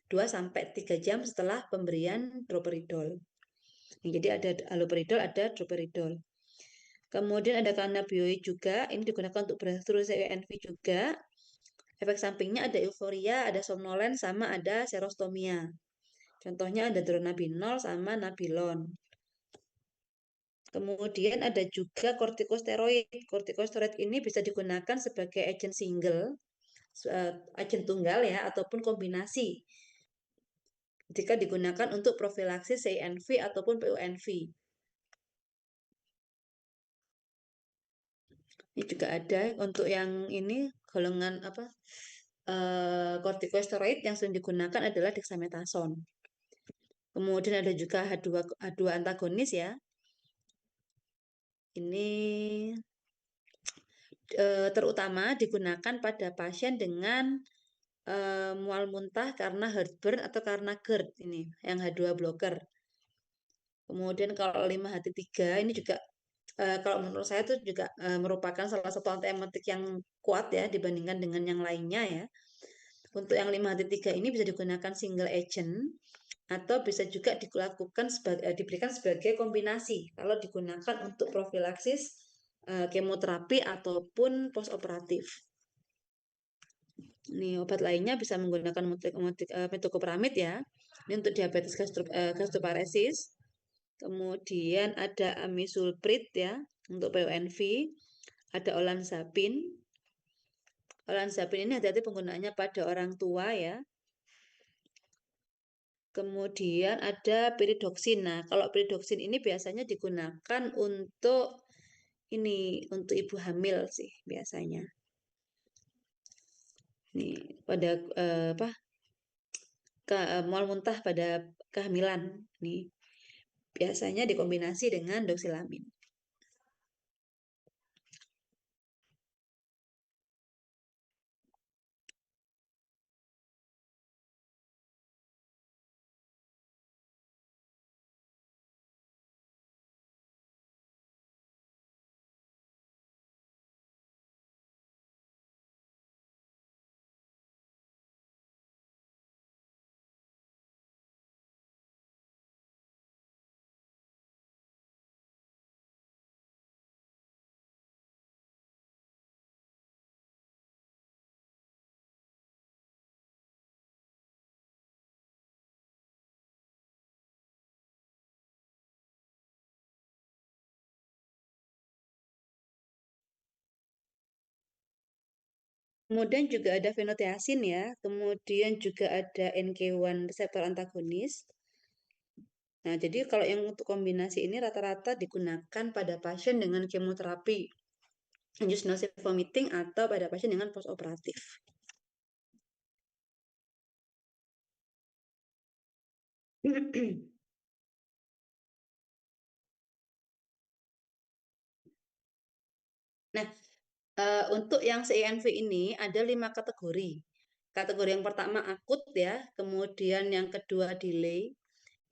2 sampai 3 jam setelah pemberian droperidol. Jadi ada haloperidol, ada droperidol. Kemudian ada cannabinoid juga, ini digunakan untuk breakthrough CNV juga. Efek sampingnya ada euforia, ada somnolens, sama ada serostomia. Contohnya ada dronabinol sama nabilon. Kemudian ada juga kortikosteroid. Kortikosteroid ini bisa digunakan sebagai agent single, agent tunggal ya, ataupun kombinasi jika digunakan untuk profilaksis CNV ataupun PUNV. Ini juga ada untuk yang ini golongan apa kortikosteroid yang sering digunakan adalah dexamethasone. Kemudian ada juga H2 antagonis ya. Ini terutama digunakan pada pasien dengan mual muntah karena heartburn atau karena GERD ini, yang H2 blocker. Kemudian kalau 5-HT3 ini juga kalau menurut saya itu juga merupakan salah satu antiemetik yang kuat ya dibandingkan dengan yang lainnya ya. Untuk yang 5-HT3 ini bisa digunakan single agent atau bisa juga dilakukan diberikan sebagai kombinasi kalau digunakan untuk profilaksis kemoterapi ataupun postoperatif. Nih, obat lainnya bisa menggunakan metoclopramid ya. Ini untuk diabetes gastroparesis. Kemudian ada amisulprid ya untuk PONV. Ada olanzapin. Olanzapin ini hati-hati penggunaannya pada orang tua ya. Kemudian ada piridoksin. Nah, kalau piridoksin ini biasanya digunakan untuk ibu hamil sih biasanya. Nih, pada apa? Mual muntah pada kehamilan. Nih, biasanya dikombinasi dengan doxilamin. Kemudian juga ada fenotiasin ya, kemudian juga ada NK1 reseptor antagonis. Nah, jadi kalau yang untuk kombinasi ini rata-rata digunakan pada pasien dengan kemoterapi, induced nausea vomiting atau pada pasien dengan postoperatif. Nah, untuk yang CINV ini ada 5 kategori. Kategori yang pertama akut ya, kemudian yang kedua delay,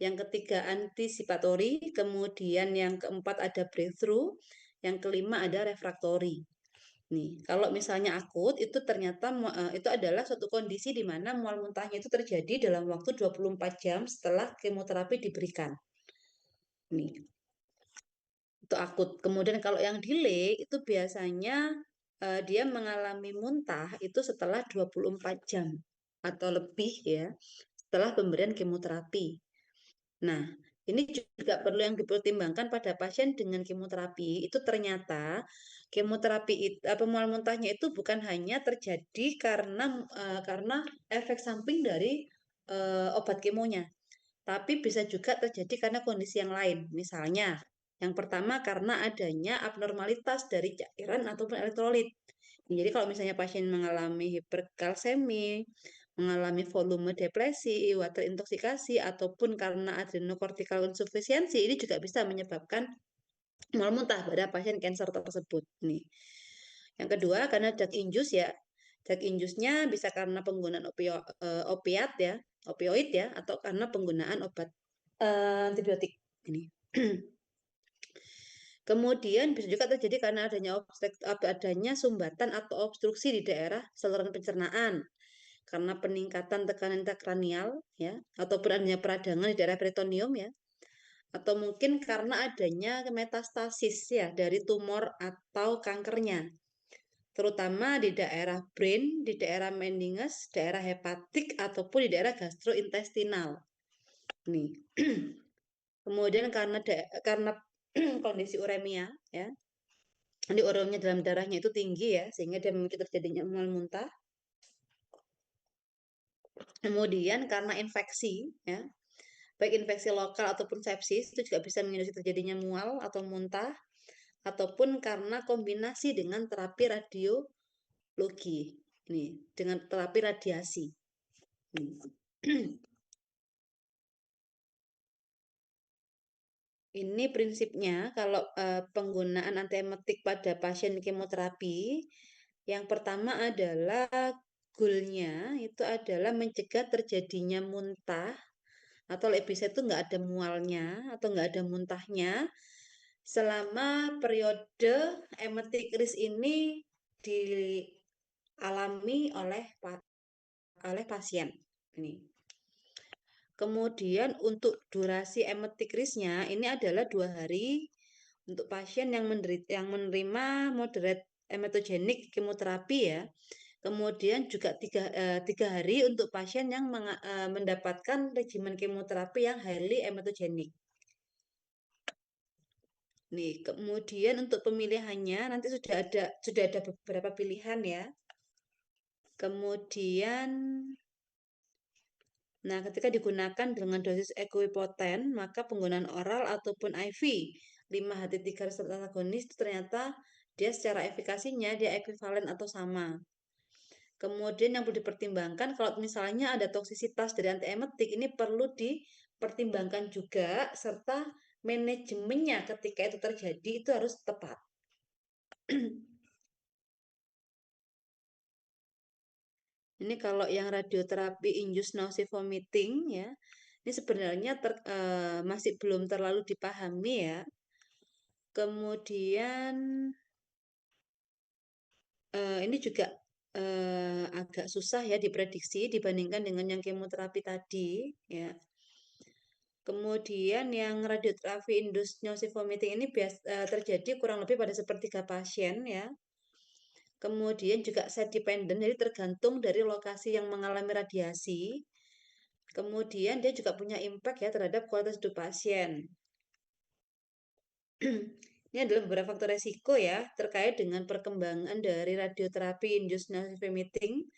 yang ketiga anticipatory, kemudian yang keempat ada breakthrough, yang kelima ada refractory. Nih, kalau misalnya akut itu ternyata itu adalah suatu kondisi di mana mual muntahnya itu terjadi dalam waktu 24 jam setelah kemoterapi diberikan. Nih, itu akut. Kemudian kalau yang delay itu biasanya dia mengalami muntah itu setelah 24 jam atau lebih ya setelah pemberian kemoterapi. Nah, ini juga perlu yang dipertimbangkan pada pasien dengan kemoterapi. Itu ternyata kemoterapi itu, mual muntahnya itu bukan hanya terjadi karena efek samping dari obat kemonya, tapi bisa juga terjadi karena kondisi yang lain. Misalnya, yang pertama karena adanya abnormalitas dari cairan ataupun elektrolit. Jadi kalau misalnya pasien mengalami hiperkalsemi, mengalami volume depresi, water intoksikasi, ataupun karena adrenokortikal insufisiensi, ini juga bisa menyebabkan mual muntah pada pasien cancer tersebut. Nih. Yang kedua, karena drug induce ya. Drug induce-nya bisa karena penggunaan opiat ya, opioid ya, atau karena penggunaan obat antibiotik. Ini. Kemudian bisa juga terjadi karena adanya sumbatan atau obstruksi di daerah saluran pencernaan, karena peningkatan tekanan intrakranial ya, ataupun adanya peradangan di daerah peritoneum ya, atau mungkin karena adanya metastasis ya dari tumor atau kankernya, terutama di daerah brain, di daerah meninges, daerah hepatik ataupun di daerah gastrointestinal. Nih. Kemudian karena kondisi uremia ya. Jadi ureumnya dalam darahnya itu tinggi ya, sehingga dia memicu terjadinya mual muntah. Kemudian karena infeksi ya, baik infeksi lokal ataupun sepsis itu juga bisa menginduksi terjadinya mual atau muntah, ataupun karena kombinasi dengan terapi radiologi, ini dengan terapi radiasi. Ini prinsipnya kalau penggunaan antiemetik pada pasien kemoterapi, yang pertama adalah goalnya itu adalah mencegah terjadinya muntah atau lebih bisa itu nggak ada mualnya atau nggak ada muntahnya selama periode emetikris ini dialami oleh pasien. Ini. Kemudian untuk durasi emetikrisnya ini adalah 2 hari untuk pasien yang menerima moderate emetogenic kemoterapi ya. Kemudian juga 3 hari untuk pasien yang mendapatkan regimen kemoterapi yang highly emetogenic. Nih, kemudian untuk pemilihannya nanti sudah ada beberapa pilihan ya. Kemudian, nah ketika digunakan dengan dosis equipotent, maka penggunaan oral ataupun IV 5-3 reseptor antagonis itu ternyata dia secara efikasinya dia ekuivalen atau sama. Kemudian yang perlu dipertimbangkan kalau misalnya ada toksisitas dari antiemetik ini perlu dipertimbangkan juga serta manajemennya ketika itu terjadi itu harus tepat. Ini kalau yang radioterapi induced nausea vomiting ya, ini sebenarnya masih belum terlalu dipahami ya. Kemudian ini juga agak susah ya diprediksi dibandingkan dengan yang kemoterapi tadi ya. Kemudian yang radioterapi induced nausea vomiting ini terjadi kurang lebih pada sepertiga pasien ya. Kemudian juga set dependent, jadi tergantung dari lokasi yang mengalami radiasi. Kemudian dia juga punya impact ya terhadap kualitas hidup pasien. Ini adalah beberapa faktor resiko ya terkait dengan perkembangan dari radioterapi induced nausea vomiting,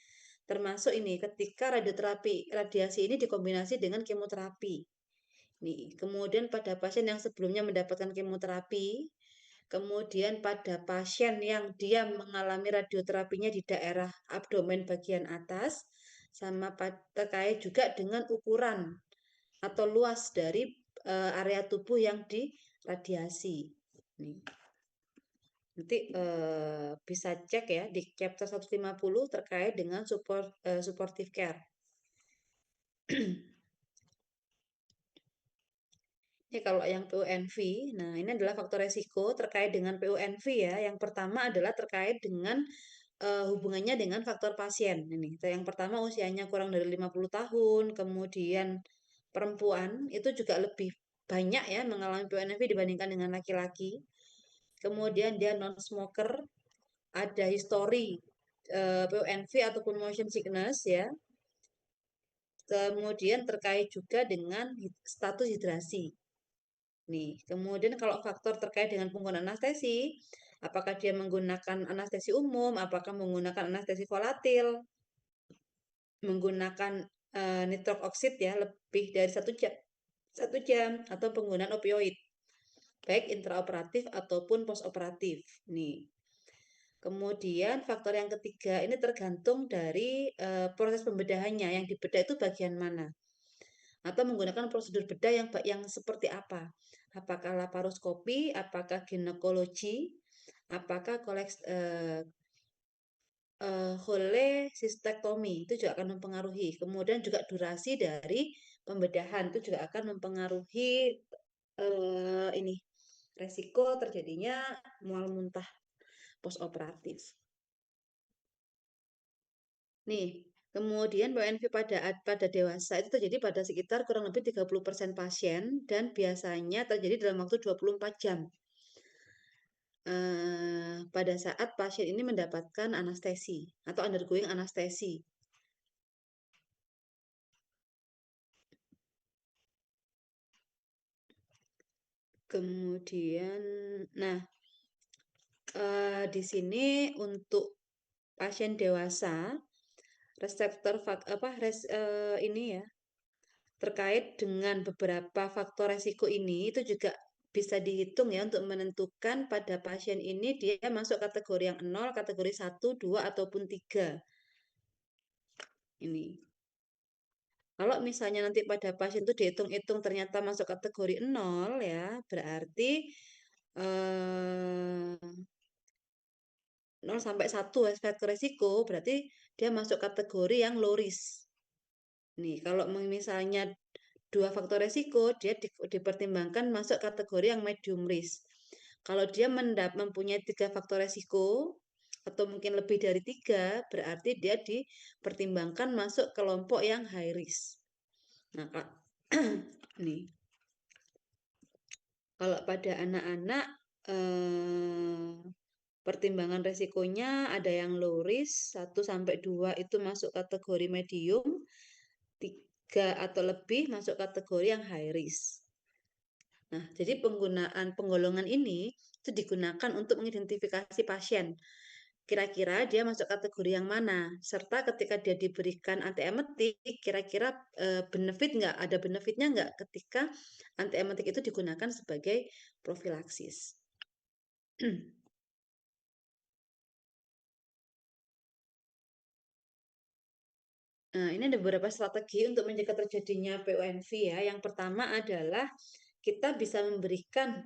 termasuk ini ketika radiasi ini dikombinasi dengan kemoterapi. Nih, kemudian pada pasien yang sebelumnya mendapatkan kemoterapi, kemudian pada pasien yang dia mengalami radioterapinya di daerah abdomen bagian atas, sama terkait juga dengan ukuran atau luas dari area tubuh yang diradiasi. Nih. Nanti bisa cek ya di chapter 150 terkait dengan supportive care. Ini kalau yang PUNV, nah ini adalah faktor resiko terkait dengan PUNV ya. Yang pertama adalah terkait dengan hubungannya dengan faktor pasien. Ini, yang pertama usianya kurang dari 50 tahun, kemudian perempuan itu juga lebih banyak ya mengalami PUNV dibandingkan dengan laki-laki. Kemudian dia non-smoker, ada histori PUNV ataupun motion sickness ya. Kemudian terkait juga dengan status hidrasi. Nih, kemudian kalau faktor terkait dengan penggunaan anestesi, apakah dia menggunakan anestesi umum, apakah menggunakan anestesi volatil, menggunakan nitrok oksid ya lebih dari 1 jam atau penggunaan opioid, baik intraoperatif ataupun postoperatif. Nih, kemudian faktor yang ketiga ini tergantung dari proses pembedahannya, yang dibedah itu bagian mana atau menggunakan prosedur bedah yang seperti apa? Apakah laparoskopi, apakah ginekologi, apakah cholecystectomy itu juga akan mempengaruhi. Kemudian juga durasi dari pembedahan itu juga akan mempengaruhi ini resiko terjadinya mual muntah postoperatif. Nih, kemudian PNV pada dewasa itu terjadi pada sekitar kurang lebih 30% pasien dan biasanya terjadi dalam waktu 24 jam. Pada saat pasien ini mendapatkan anestesi atau undergoing anestesi. Kemudian, nah di sini untuk pasien dewasa reseptor ini ya terkait dengan beberapa faktor resiko ini itu juga bisa dihitung ya untuk menentukan pada pasien ini dia masuk kategori yang 0, kategori 1, 2 ataupun 3. Ini. Kalau misalnya nanti pada pasien itu dihitung-hitung ternyata masuk kategori 0 ya, berarti 0 sampai 1 faktor resiko berarti dia masuk kategori yang low risk. Nih, kalau misalnya 2 faktor resiko, dia dipertimbangkan masuk kategori yang medium risk. Kalau dia mempunyai 3 faktor resiko, atau mungkin lebih dari 3, berarti dia dipertimbangkan masuk kelompok yang high risk. Nah, Kak, nih, kalau pada anak-anak, pertimbangan resikonya ada yang low risk, 1 sampai 2 itu masuk kategori medium, 3 atau lebih masuk kategori yang high risk. Nah, jadi penggolongan ini itu digunakan untuk mengidentifikasi pasien. Kira-kira dia masuk kategori yang mana? Serta ketika dia diberikan antiemetik, kira-kira ada benefitnya nggak ketika antiemetik itu digunakan sebagai profilaksis. Nah, ini ada beberapa strategi untuk mencegah terjadinya PONV ya. Yang pertama adalah kita bisa memberikan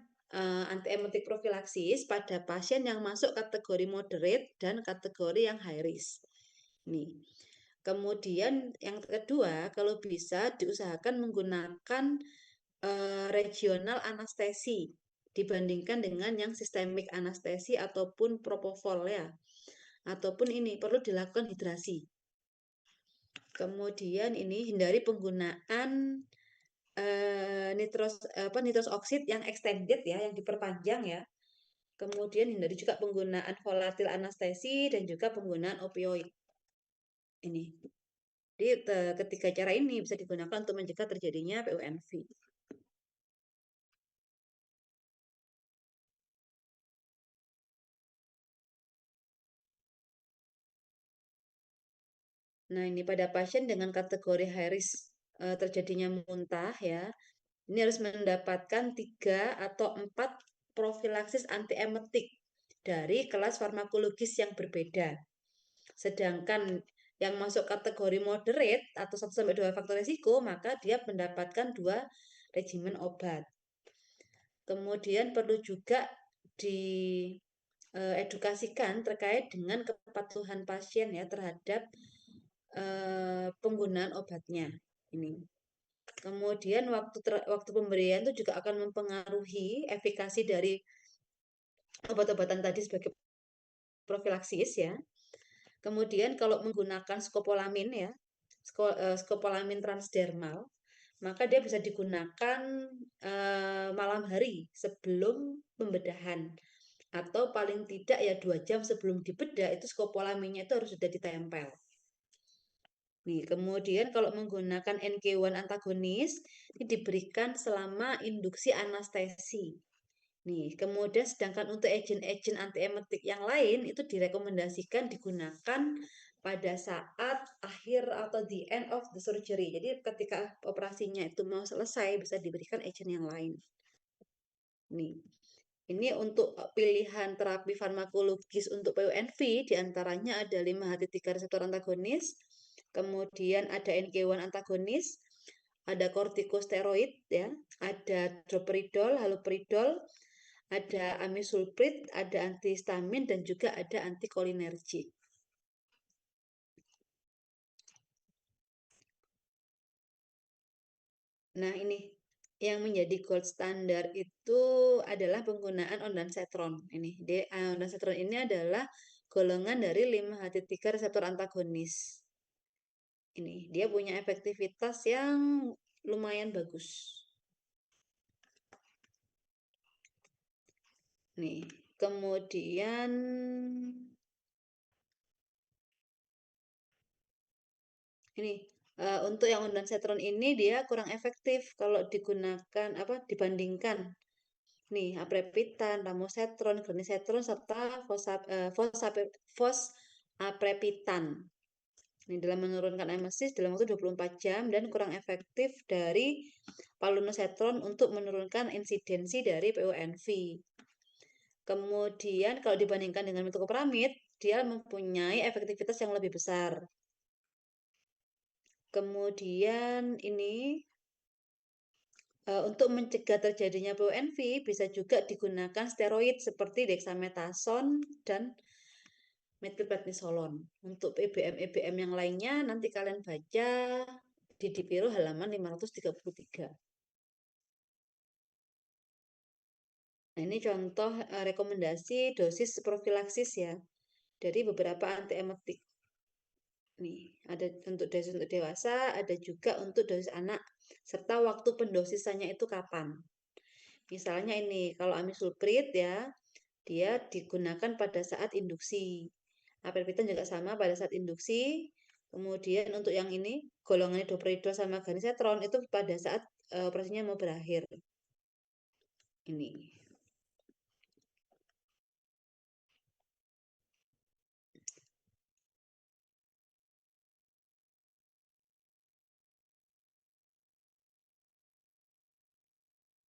antiemetik profilaksis pada pasien yang masuk kategori moderate dan kategori yang high risk. Nih. Kemudian yang kedua, kalau bisa diusahakan menggunakan regional anestesi dibandingkan dengan yang sistemik anestesi ataupun propofol ya. Ataupun ini perlu dilakukan hidrasi. Kemudian ini hindari penggunaan nitros oksid yang extended ya, yang diperpanjang ya. Kemudian hindari juga penggunaan volatil anestesi dan juga penggunaan opioid. Ini. Jadi ketiga cara ini bisa digunakan untuk mencegah terjadinya PUNV. Nah, ini pada pasien dengan kategori high risk terjadinya muntah ya, ini harus mendapatkan 3 atau 4 profilaksis antiemetik dari kelas farmakologis yang berbeda. Sedangkan yang masuk kategori moderate atau 1 sampai 2 faktor risiko, maka dia mendapatkan 2 regimen obat. Kemudian perlu juga diedukasikan terkait dengan kepatuhan pasien ya terhadap penggunaan obatnya. Ini. Kemudian waktu pemberian itu juga akan mempengaruhi efikasi dari obat-obatan tadi sebagai profilaksis ya. Kemudian kalau menggunakan skopolamin ya, skopolamin transdermal, maka dia bisa digunakan malam hari sebelum pembedahan atau paling tidak ya 2 jam sebelum dibedah itu skopolaminnya itu harus sudah ditempel. Nih, kemudian kalau menggunakan NK1 antagonis ini diberikan selama induksi anestesi. Nih, kemudian sedangkan untuk agent-agent antiemetik yang lain itu direkomendasikan digunakan pada saat akhir atau the end of the surgery. Jadi ketika operasinya itu mau selesai bisa diberikan agent yang lain. Nih, ini untuk pilihan terapi farmakologis untuk PUNV diantaranya ada 5-HT3 reseptor antagonis, kemudian ada NK1 antagonis, ada kortikosteroid ya, ada droperidol, haloperidol, ada amisulprid, ada antihistamin dan juga ada antikolinergik. Nah, ini yang menjadi gold standar itu adalah penggunaan ondansetron. Ini ondansetron ini adalah golongan dari 5-HT3 reseptor antagonis. Ini dia punya efektivitas yang lumayan bagus. Nih, kemudian ini untuk yang ondansetron ini dia kurang efektif kalau digunakan dibandingkan nih aprepitan, ramosetron, granisetron serta fosaprepitan. Ini dalam menurunkan emesis dalam waktu 24 jam dan kurang efektif dari palunosetron untuk menurunkan insidensi dari PONV. Kemudian kalau dibandingkan dengan metoclopramid, dia mempunyai efektivitas yang lebih besar. Kemudian ini untuk mencegah terjadinya PONV bisa juga digunakan steroid seperti dexamethasone dan metilprednisolon. Untuk EBM-EBM yang lainnya nanti kalian baca di Dipiro halaman 533. Nah, ini contoh rekomendasi dosis profilaksis ya dari beberapa antiemetik. Nih, ada untuk dosis untuk dewasa, ada juga untuk dosis anak, serta waktu pendosisannya itu kapan. Misalnya ini, kalau amisulprid ya, dia digunakan pada saat induksi. Apelpiton juga sama pada saat induksi. Kemudian untuk yang ini, golongan dopridol sama ganisetron itu pada saat operasinya mau berakhir. Ini.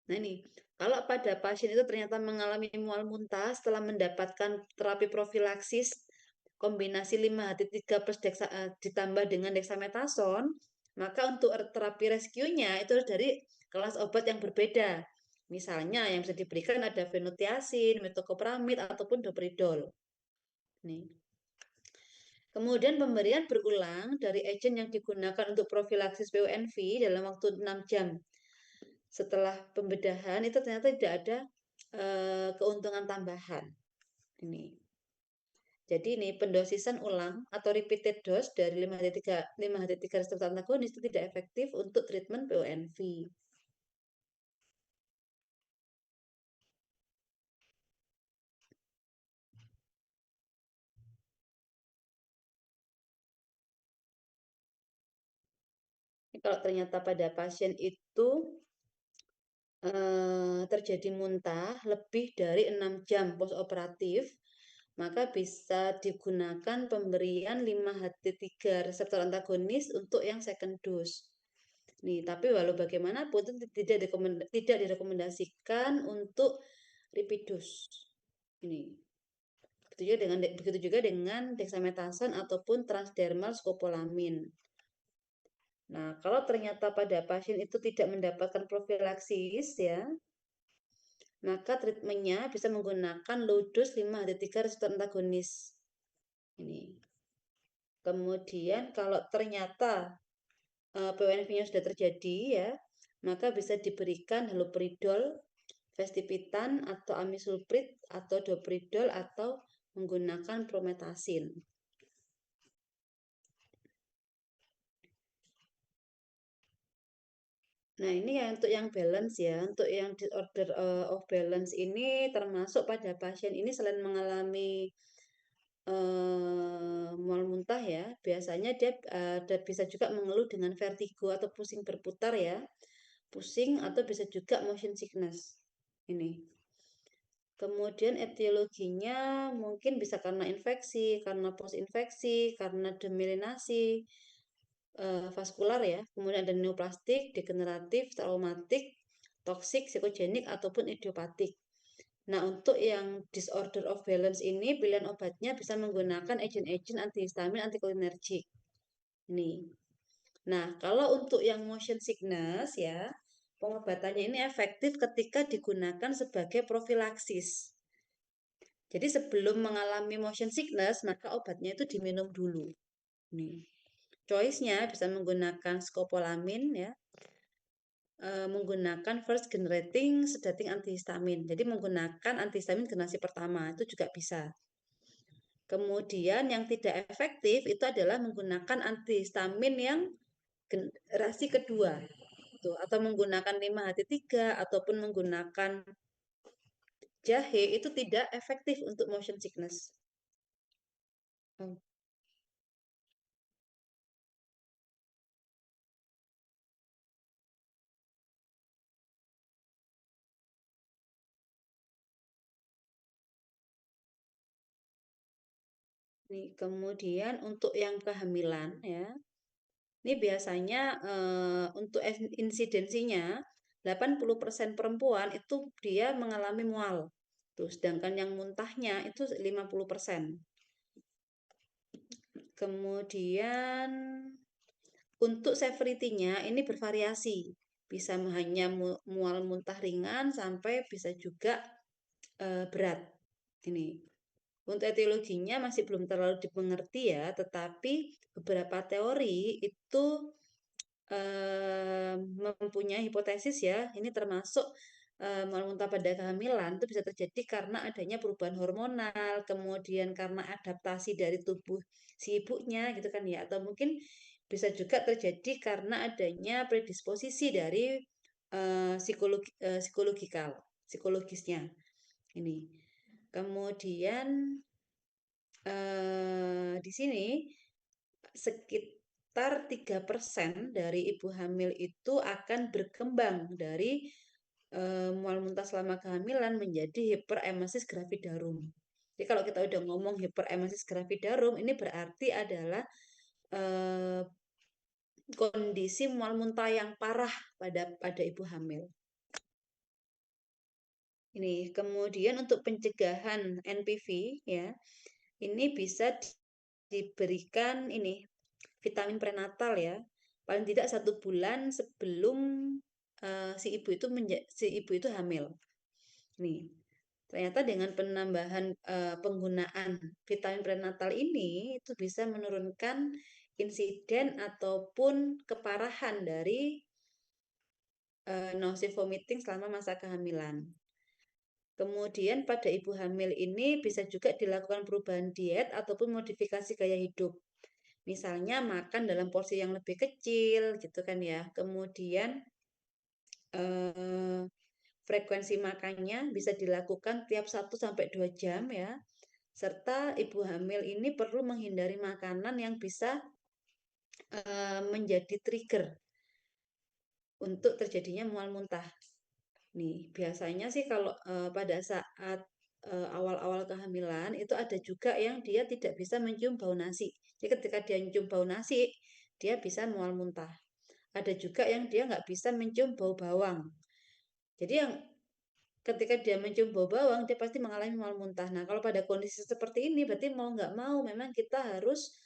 Nah ini, kalau pada pasien itu ternyata mengalami mual muntah setelah mendapatkan terapi profilaksis kombinasi 5-HT3 plus ditambah dengan dexamethasone, maka untuk terapi rescue-nya itu harus dari kelas obat yang berbeda. Misalnya yang bisa diberikan ada fenotiasin, metoclopramid, ataupun dopridol. Nih. Kemudian pemberian berulang dari agen yang digunakan untuk profilaksis PUNV dalam waktu 6 jam. Setelah pembedahan itu ternyata tidak ada keuntungan tambahan. Ini. Jadi ini pendosisan ulang atau repeated dose dari 5-HT3 reseptor antagonis itu tidak efektif untuk treatment PONV. Kalau ternyata pada pasien itu terjadi muntah lebih dari 6 jam postoperatif, maka bisa digunakan pemberian 5-HT3 reseptor antagonis untuk yang second dose. Nih, tapi walau bagaimanapun itu tidak direkomendasikan untuk repeat dose. Ini. Begitu juga dengan dexamethasone ataupun transdermal scopolamin. Nah, kalau ternyata pada pasien itu tidak mendapatkan profilaksis ya, maka treatmentnya bisa menggunakan low dose 5-HT3 reseptor antagonis. Ini. Kemudian kalau ternyata PONV-nya sudah terjadi ya, maka bisa diberikan haloperidol, vestipitan atau amisulprid atau dopridol atau menggunakan prometasin. Nah, ini ya untuk yang balance ya. Untuk yang disorder of balance ini termasuk pada pasien ini selain mengalami mual muntah ya, biasanya dia bisa juga mengeluh dengan vertigo atau pusing berputar ya. Pusing atau bisa juga motion sickness. Ini. Kemudian etiologinya mungkin bisa karena infeksi, karena post-infeksi, karena demyelinasi, vaskular ya, kemudian ada neoplastik, degeneratif, traumatik, toksik, psikogenik, ataupun idiopatik. Nah, untuk yang disorder of balance ini, pilihan obatnya bisa menggunakan agen-agen antihistamin, antikolinergik. Ini. Nah, kalau untuk yang motion sickness ya, pengobatannya ini efektif ketika digunakan sebagai profilaksis. Jadi sebelum mengalami motion sickness, maka obatnya itu diminum dulu. Nih. Choice-nya bisa menggunakan scopolamin ya, menggunakan first generating sedating antihistamin. Jadi menggunakan antihistamin generasi pertama itu juga bisa. Kemudian yang tidak efektif itu adalah menggunakan antihistamin yang generasi kedua. Atau menggunakan 5-HT3 ataupun menggunakan jahe itu tidak efektif untuk motion sickness. Nih, kemudian untuk yang kehamilan ya, ini biasanya untuk insidensinya 80% perempuan itu dia mengalami mual. Tuh, sedangkan yang muntahnya itu 50%. Kemudian untuk severity-nya ini bervariasi. Bisa hanya mual muntah ringan sampai bisa juga berat. Ini. Untuk etiologinya masih belum terlalu dimengerti ya, tetapi beberapa teori itu mempunyai hipotesis ya, ini termasuk mual muntah pada kehamilan itu bisa terjadi karena adanya perubahan hormonal, kemudian karena adaptasi dari tubuh si ibunya gitu kan ya, atau mungkin bisa juga terjadi karena adanya predisposisi dari psikologisnya ini. Kemudian di sini sekitar 3% dari ibu hamil itu akan berkembang dari mual muntah selama kehamilan menjadi hiperemesis gravidarum. Jadi kalau kita udah ngomong hiperemesis gravidarum, ini berarti adalah eh, kondisi mual muntah yang parah pada ibu hamil. Ini kemudian untuk pencegahan NPV ya, ini bisa diberikan ini vitamin prenatal ya, paling tidak 1 bulan sebelum si ibu itu hamil. Nih, ternyata dengan penambahan penggunaan vitamin prenatal ini itu bisa menurunkan insiden ataupun keparahan dari nausea vomiting selama masa kehamilan. Kemudian pada ibu hamil ini bisa juga dilakukan perubahan diet ataupun modifikasi gaya hidup. Misalnya makan dalam porsi yang lebih kecil gitu kan ya. Kemudian eh, frekuensi makannya bisa dilakukan tiap 1 sampai 2 jam ya. Serta ibu hamil ini perlu menghindari makanan yang bisa menjadi trigger untuk terjadinya mual muntah. Nih, biasanya sih kalau pada saat awal-awal kehamilan itu ada juga yang dia tidak bisa mencium bau nasi. Jadi ketika dia mencium bau nasi, dia bisa mual muntah. Ada juga yang dia nggak bisa mencium bau bawang. Jadi yang ketika dia mencium bau bawang, dia pasti mengalami mual muntah. Nah, kalau pada kondisi seperti ini, berarti mau nggak mau memang kita harus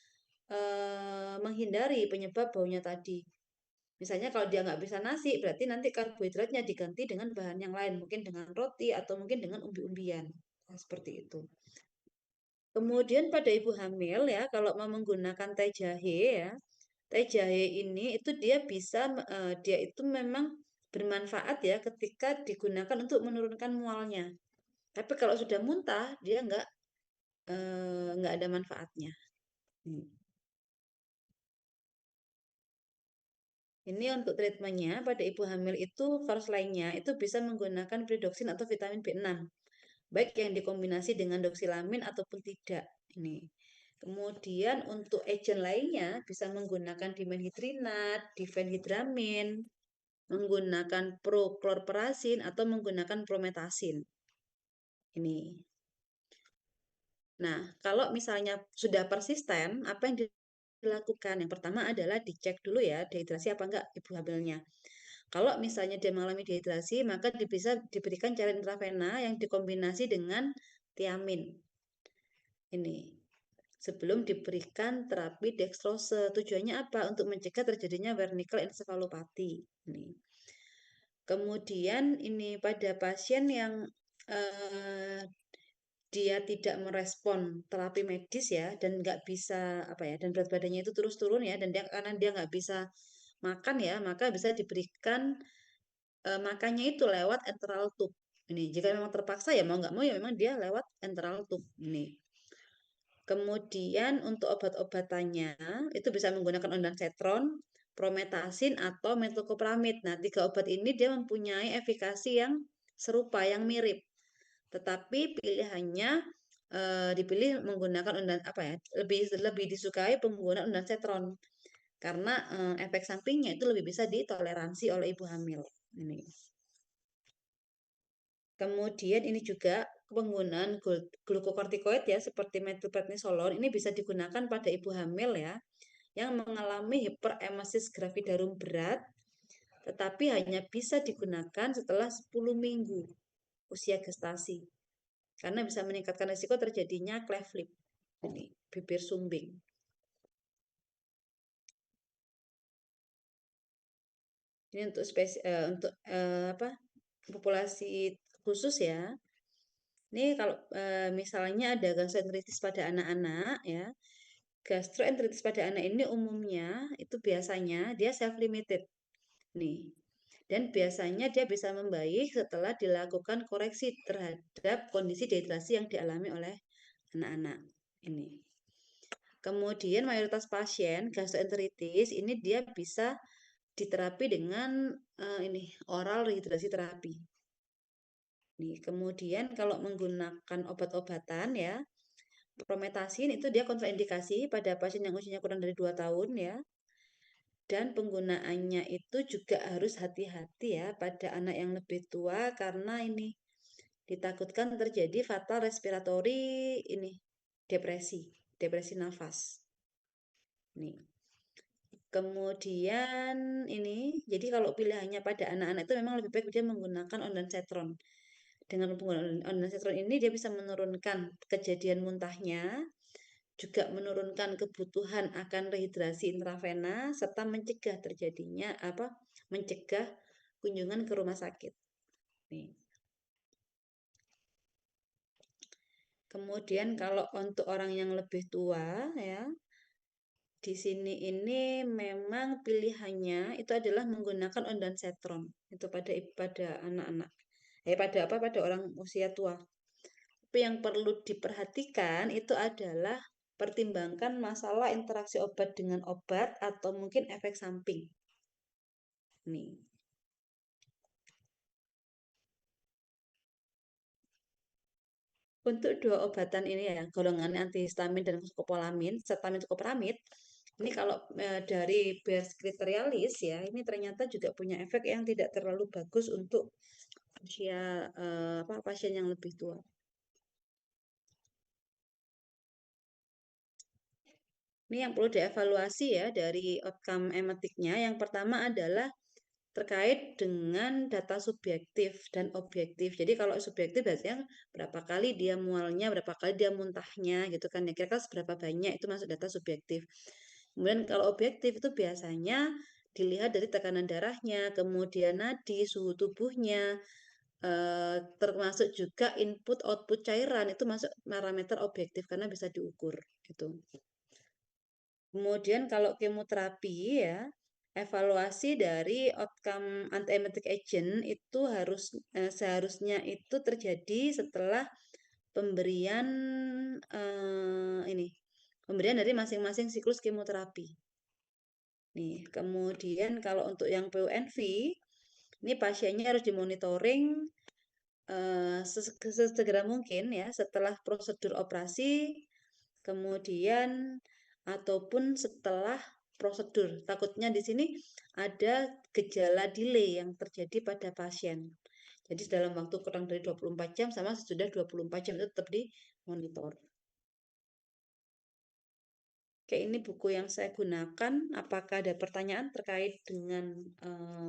menghindari penyebab baunya tadi. Misalnya kalau dia nggak bisa nasi, berarti nanti karbohidratnya diganti dengan bahan yang lain, mungkin dengan roti atau mungkin dengan umbi-umbian. Nah, seperti itu. Kemudian pada ibu hamil ya, kalau mau menggunakan teh jahe ya, teh jahe ini itu dia itu memang bermanfaat ya ketika digunakan untuk menurunkan mualnya. Tapi kalau sudah muntah, dia nggak ada manfaatnya. Hmm. Ini untuk treatmentnya pada ibu hamil itu first line-nya itu bisa menggunakan pyridoxin atau vitamin B6, baik yang dikombinasi dengan doksilamin ataupun tidak. Ini. Kemudian untuk agent lainnya bisa menggunakan dimenhidrinat, difenhidramin, menggunakan proklorperasin atau menggunakan prometasin. Ini. Nah, kalau misalnya sudah persisten, apa yang dilakukan? Yang pertama adalah dicek dulu ya, dehidrasi apa enggak ibu hamilnya. Kalau misalnya dia mengalami dehidrasi, maka bisa diberikan cairan intravena yang dikombinasi dengan tiamin. Ini sebelum diberikan terapi dextrose. Tujuannya apa? Untuk mencegah terjadinya vernical encephalopathy. Ini. Kemudian ini pada pasien yang eh, dia tidak merespon terapi medis ya dan nggak bisa apa ya dan berat badannya itu terus turun ya dan karena dia nggak bisa makan ya maka bisa diberikan makannya itu lewat enteral tube ini jika memang terpaksa ya mau nggak mau ya memang dia lewat enteral tube ini. Kemudian untuk obat-obatannya itu bisa menggunakan ondansetron, prometasin atau metoclopramid. Nah, 3 obat ini dia mempunyai efikasi yang serupa, yang mirip. Tetapi pilihannya dipilih menggunakan apa ya? Lebih lebih disukai penggunaan ondansetron karena efek sampingnya itu lebih bisa ditoleransi oleh ibu hamil. Ini. Kemudian ini juga penggunaan glukokortikoid ya seperti methylprednisolone ini bisa digunakan pada ibu hamil ya yang mengalami hiperemesis gravidarum berat tetapi hanya bisa digunakan setelah 10 minggu usia gestasi karena bisa meningkatkan risiko terjadinya cleft lip ini bibir sumbing. Ini untuk apa populasi khusus ya. Ini kalau misalnya ada gastroenteritis pada anak-anak ya, gastroenteritis pada anak ini umumnya itu biasanya dia self limited nih. Dan biasanya dia bisa membaik setelah dilakukan koreksi terhadap kondisi dehidrasi yang dialami oleh anak-anak ini. Kemudian mayoritas pasien gastroenteritis ini dia bisa diterapi dengan ini oral rehidrasi terapi. Nih, kemudian kalau menggunakan obat-obatan ya, prometasin itu dia kontraindikasi pada pasien yang usianya kurang dari 2 tahun ya. Dan penggunaannya itu juga harus hati-hati ya pada anak yang lebih tua karena ini ditakutkan terjadi fatal respiratory ini depresi, depresi nafas. Nih. Kemudian ini, jadi kalau pilihannya pada anak-anak itu memang lebih baik dia menggunakan ondansetron. Dengan penggunaan ondansetron ini dia bisa menurunkan kejadian muntahnya, juga menurunkan kebutuhan akan rehidrasi intravena serta mencegah terjadinya mencegah kunjungan ke rumah sakit. Nih. Kemudian kalau untuk orang yang lebih tua ya, di sini ini memang pilihannya itu adalah menggunakan ondansetron itu pada anak-anak. Pada orang usia tua. Tapi yang perlu diperhatikan itu adalah pertimbangkan masalah interaksi obat dengan obat atau mungkin efek samping. Nih. Untuk dua obatan ini ya, golongan antihistamin dan skopolamin, serta metoclopramid, ini kalau dari Bears kriteria list ya, ini ternyata juga punya efek yang tidak terlalu bagus untuk usia pasien yang lebih tua. Ini yang perlu dievaluasi ya dari outcome emetiknya. Yang pertama adalah terkait dengan data subjektif dan objektif. Jadi kalau subjektif biasanya berapa kali dia mualnya, berapa kali dia muntahnya gitu kan ya. Kira-kira seberapa banyak itu masuk data subjektif. Kemudian kalau objektif itu biasanya dilihat dari tekanan darahnya, kemudian nadi, suhu tubuhnya, termasuk juga input output cairan itu masuk parameter objektif karena bisa diukur gitu. Kemudian kalau kemoterapi ya, evaluasi dari outcome antiemetic agent itu seharusnya itu terjadi setelah pemberian pemberian dari masing-masing siklus kemoterapi. Nih, kemudian kalau untuk yang PUNV, ini pasiennya harus dimonitoring sesegera mungkin ya setelah prosedur operasi, kemudian ataupun setelah prosedur. Takutnya di sini ada gejala delay yang terjadi pada pasien. Jadi dalam waktu kurang dari 24 jam sama sesudah 24 jam itu tetap dimonitor. Oke, ini buku yang saya gunakan. Apakah ada pertanyaan terkait dengan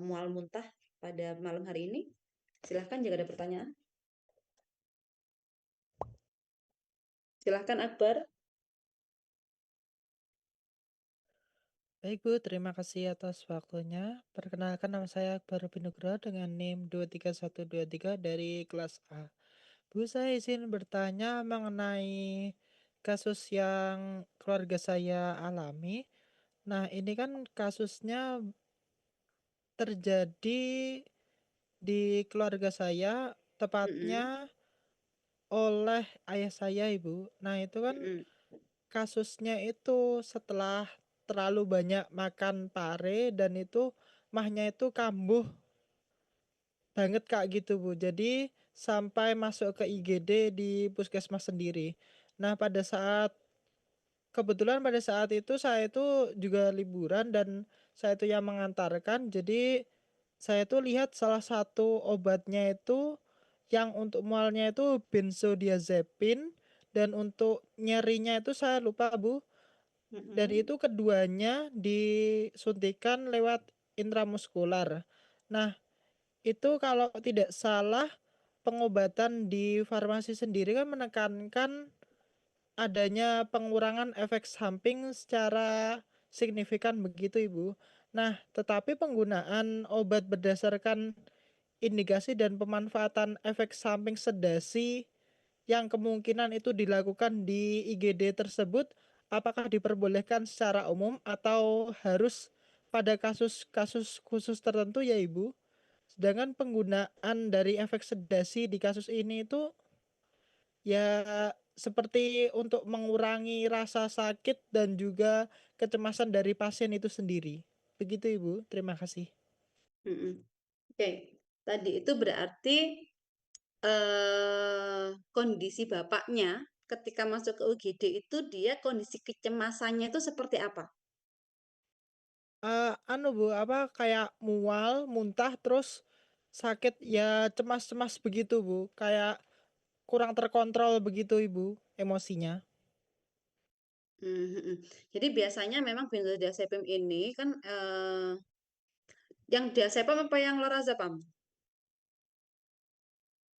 mual muntah pada malam hari ini? Silahkan jika ada pertanyaan. Silahkan Akbar. Baik Bu, terima kasih atas waktunya. Perkenalkan nama saya Akbar Binugroho dengan NIM 23123 dari kelas A. Bu, saya izin bertanya mengenai kasus yang keluarga saya alami. Nah, ini kan kasusnya terjadi di keluarga saya, tepatnya Mm-mm, oleh ayah saya, Ibu. Nah, itu kan mm-mm, kasusnya itu setelah terlalu banyak makan pare dan itu mahnya itu kambuh banget Kak gitu Bu. Jadi sampai masuk ke IGD di puskesmas sendiri. Nah, kebetulan pada saat itu saya itu juga liburan dan saya itu yang mengantarkan. Jadi saya itu lihat salah satu obatnya itu yang untuk mualnya itu benzodiazepin dan untuk nyerinya itu saya lupa Bu. Dan mm-mm, itu keduanya disuntikan lewat intramuskular. Nah, itu kalau tidak salah pengobatan di farmasi sendiri kan menekankan adanya pengurangan efek samping secara signifikan begitu Ibu. Nah, tetapi penggunaan obat berdasarkan indikasi dan pemanfaatan efek samping sedasi yang kemungkinan itu dilakukan di IGD tersebut apakah diperbolehkan secara umum atau harus pada kasus-kasus khusus tertentu ya Ibu? Sedangkan penggunaan dari efek sedasi di kasus ini itu ya seperti untuk mengurangi rasa sakit dan juga kecemasan dari pasien itu sendiri. Begitu Ibu, terima kasih. Mm-mm. Oke, tadi itu berarti kondisi bapaknya ketika masuk ke UGD itu dia kondisi kecemasannya itu seperti apa? Anu Bu, apa kayak mual, muntah, terus sakit ya cemas-cemas begitu Bu, kayak kurang terkontrol begitu Ibu emosinya. Mhm. Jadi biasanya memang benzodiazepam ini kan yang diazepam apa yang lorazepam?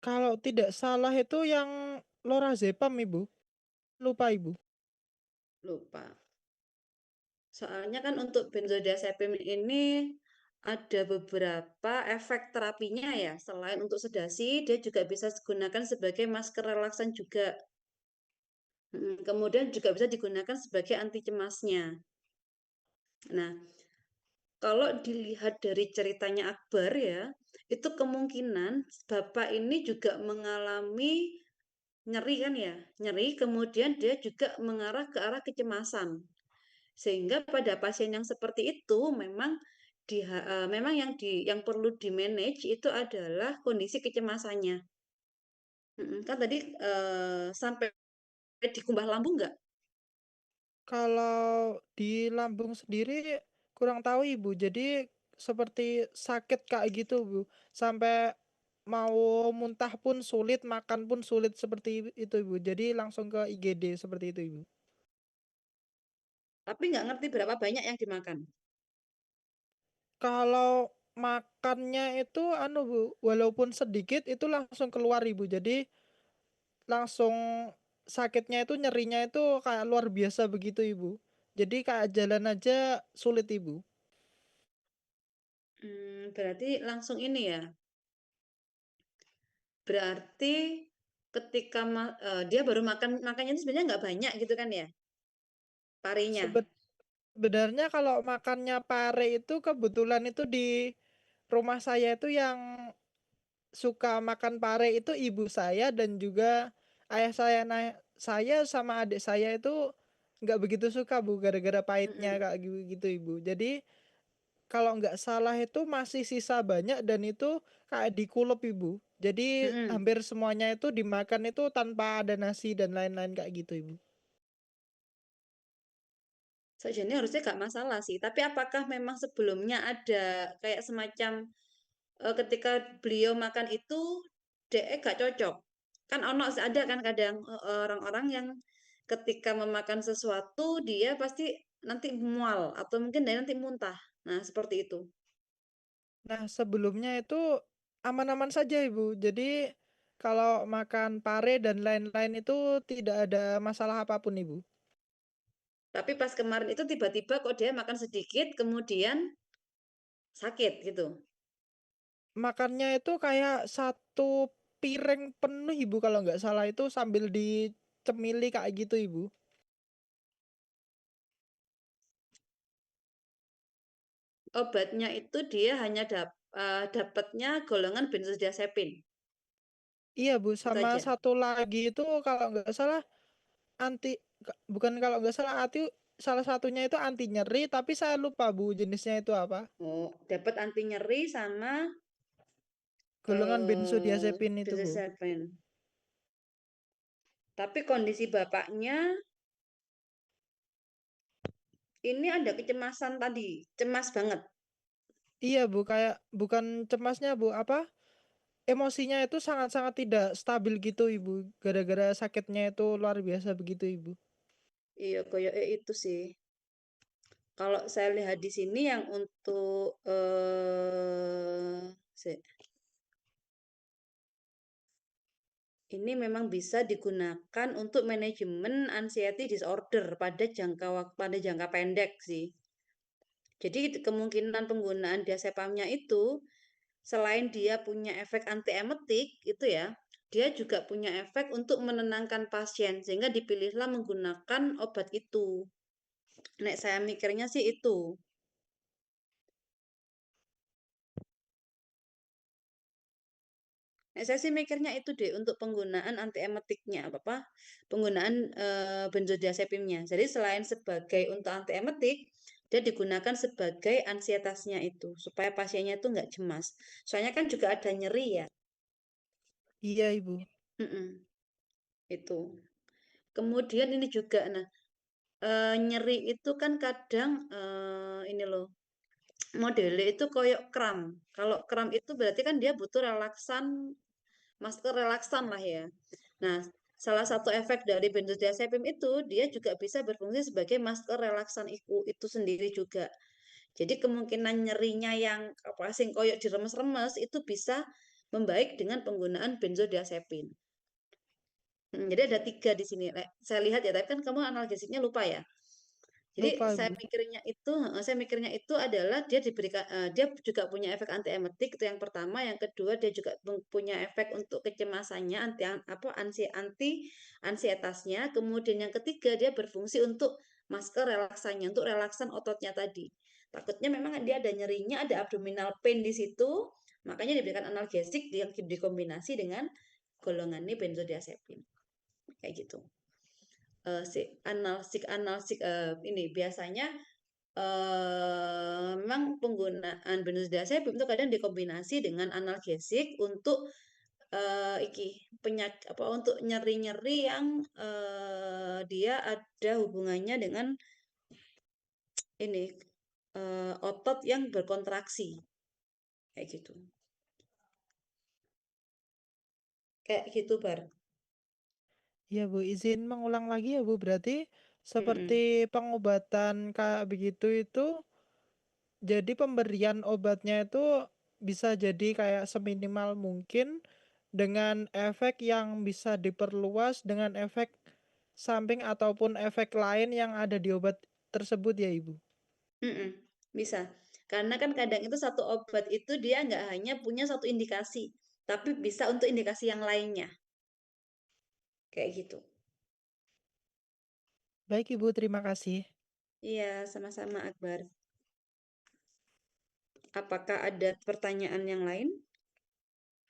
Kalau tidak salah itu yang lorazepam Ibu, lupa Ibu. Lupa. Soalnya kan untuk benzodiazepam ini ada beberapa efek terapinya ya. Selain untuk sedasi, dia juga bisa digunakan sebagai masker relaksan juga. Kemudian juga bisa digunakan sebagai anti cemasnya. Nah, kalau dilihat dari ceritanya Akbar ya, itu kemungkinan Bapak ini juga mengalami nyeri kan ya, nyeri kemudian dia juga mengarah ke arah kecemasan. Sehingga pada pasien yang seperti itu memang memang yang perlu di manage itu adalah kondisi kecemasannya. Kan tadi sampai dikumbah lambung nggak? Kalau di lambung sendiri kurang tahu Ibu. Jadi seperti sakit kayak gitu Bu. Sampai mau muntah pun sulit, makan pun sulit seperti itu Ibu. Jadi langsung ke IGD seperti itu Ibu. Tapi nggak ngerti berapa banyak yang dimakan. Kalau makannya itu anu Bu, walaupun sedikit itu langsung keluar Ibu. Jadi langsung sakitnya itu nyerinya itu kayak luar biasa begitu Ibu. Jadi kayak jalan aja sulit Ibu. Berarti langsung ini ya. Berarti ketika dia baru makannya itu sebenarnya nggak banyak gitu kan ya, parinya. Sebenarnya kalau makannya pare itu kebetulan itu di rumah saya itu yang suka makan pare itu ibu saya dan juga ayah saya. Nah, saya sama adik saya itu nggak begitu suka Bu gara-gara pahitnya Mm-mm. kayak gitu Ibu. Jadi kalau nggak salah itu masih sisa banyak dan itu kayak dikulup Ibu. Jadi Mm-mm. hampir semuanya itu dimakan itu tanpa ada nasi dan lain-lain kayak gitu Ibu. Sebenarnya harusnya nggak masalah sih. Tapi apakah memang sebelumnya ada kayak semacam ketika beliau makan itu DE gak cocok? Kan ono ada kan kadang orang-orang yang ketika memakan sesuatu dia pasti nanti mual atau mungkin dia nanti muntah. Nah, seperti itu. Nah, sebelumnya itu aman-aman saja, Ibu. Jadi, kalau makan pare dan lain-lain itu tidak ada masalah apapun, Ibu. Tapi pas kemarin itu tiba-tiba kok dia makan sedikit kemudian sakit gitu. Makannya itu kayak satu piring penuh, Ibu, kalau nggak salah itu sambil dicemili kayak gitu, Ibu. Obatnya itu dia hanya dapatnya golongan benzodiazepin. Iya, Bu. Itu Sama aja. satu lagi itu kalau nggak salah anti, bukan kalau nggak salah salah satunya itu anti nyeri, tapi saya lupa, Bu, jenisnya itu apa. Oh, dapat anti nyeri sama Golongan benzodiazepin itu, Bu. benzodiazepin. Tapi kondisi bapaknya ini ada kecemasan tadi, cemas banget. Iya Bu, kayak bukan cemasnya Bu, apa? Emosinya itu sangat-sangat tidak stabil gitu Ibu. Gara-gara sakitnya itu luar biasa begitu Ibu. Iya, kayak itu sih. Kalau saya lihat di sini yang untuk ini memang bisa digunakan untuk manajemen anxiety disorder pada jangka pendek sih. Jadi kemungkinan penggunaan diazepamnya itu selain dia punya efek antiemetik itu ya, dia juga punya efek untuk menenangkan pasien, sehingga dipilihlah menggunakan obat itu. Nek saya mikirnya sih itu. Nek saya sih mikirnya itu deh untuk penggunaan antiemetiknya apa penggunaan benzodiazepinnya. Jadi selain sebagai untuk antiemetik, dia digunakan sebagai ansietasnya itu supaya pasiennya itu nggak cemas. Soalnya kan juga ada nyeri ya. Iya, Ibu. Mm-mm, itu. Kemudian ini juga, nah nyeri itu kan kadang ini loh modelnya itu koyok kram. Kalau kram itu berarti kan dia butuh relaksan, masker relaksan lah ya. Nah, salah satu efek dari benzodiazepin itu dia juga bisa berfungsi sebagai masker relaksan itu sendiri juga. Jadi kemungkinan nyerinya yang apa sing koyok diremes-remes itu bisa membaik dengan penggunaan benzodiazepin. Jadi ada tiga di sini. Saya lihat ya, tapi kan kamu analgesiknya lupa ya. Jadi Lupa, Ibu. saya mikirnya itu adalah dia diberikan, dia juga punya efek antiemetik itu yang pertama, yang kedua dia juga punya efek untuk kecemasannya, ansietasnya, kemudian yang ketiga dia berfungsi untuk masker relaksannya, untuk relaksan ototnya tadi. Takutnya memang dia ada nyerinya, ada abdominal pain di situ, makanya diberikan analgesik yang dikombinasi dengan golongan ini benzodiazepin kayak gitu. Si analsik ini biasanya memang penggunaan benzodiazepin itu kadang dikombinasi dengan analgesik untuk untuk nyeri-nyeri yang dia ada hubungannya dengan ini otot yang berkontraksi kayak gitu. Kayak gitu, Bar. Iya, Bu. Izin mengulang lagi ya, Bu. Berarti seperti Mm-mm. pengobatan kayak begitu itu, jadi pemberian obatnya itu bisa jadi kayak seminimal mungkin dengan efek yang bisa diperluas dengan efek samping ataupun efek lain yang ada di obat tersebut ya, Ibu. Mm-mm. Bisa. Karena kan kadang itu satu obat itu dia nggak hanya punya satu indikasi, tapi bisa untuk indikasi yang lainnya. Kayak gitu. Baik, Ibu. Terima kasih. Iya, sama-sama Akbar. Apakah ada pertanyaan yang lain?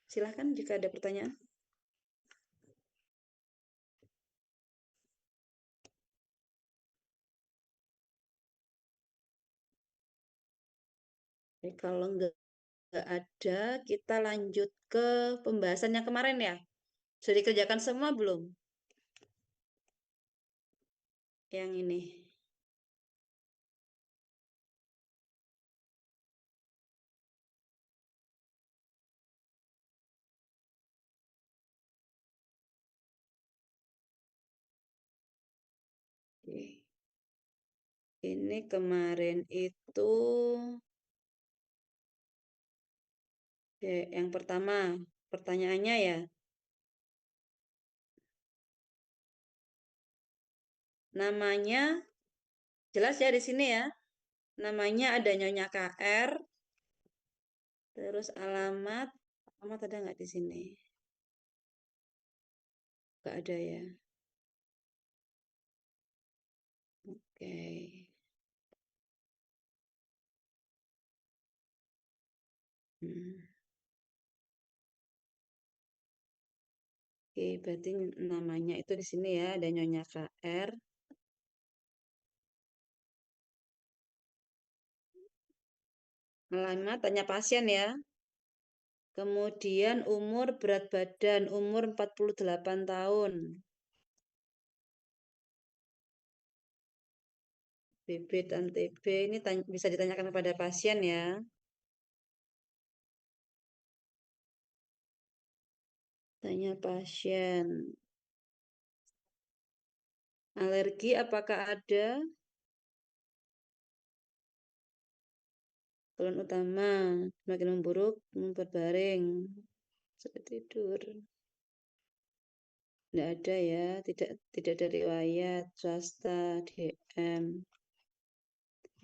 Silahkan jika ada pertanyaan. Kalau nggak ada, kita lanjut ke pembahasan yang kemarin ya. Sudah dikerjakan semua belum? Yang ini. Oke. Ini kemarin itu yang pertama, pertanyaannya ya, namanya jelas ya di sini ya. Namanya ada Nyonya KR, terus alamat ada nggak di sini? Nggak ada ya. Oke. Hmm. Oke, berarti namanya itu di sini ya, ada Nyonya KR. Alamat, tanya pasien ya. Kemudian umur, berat badan, umur 48 tahun. Bibit dan TB ini bisa ditanyakan kepada pasien ya. Tanya pasien. Alergi apakah ada? Keluhan utama, semakin memburuk, memperbaring. Sudah tidur. Tidak ada ya, tidak ada riwayat, swasta, DM,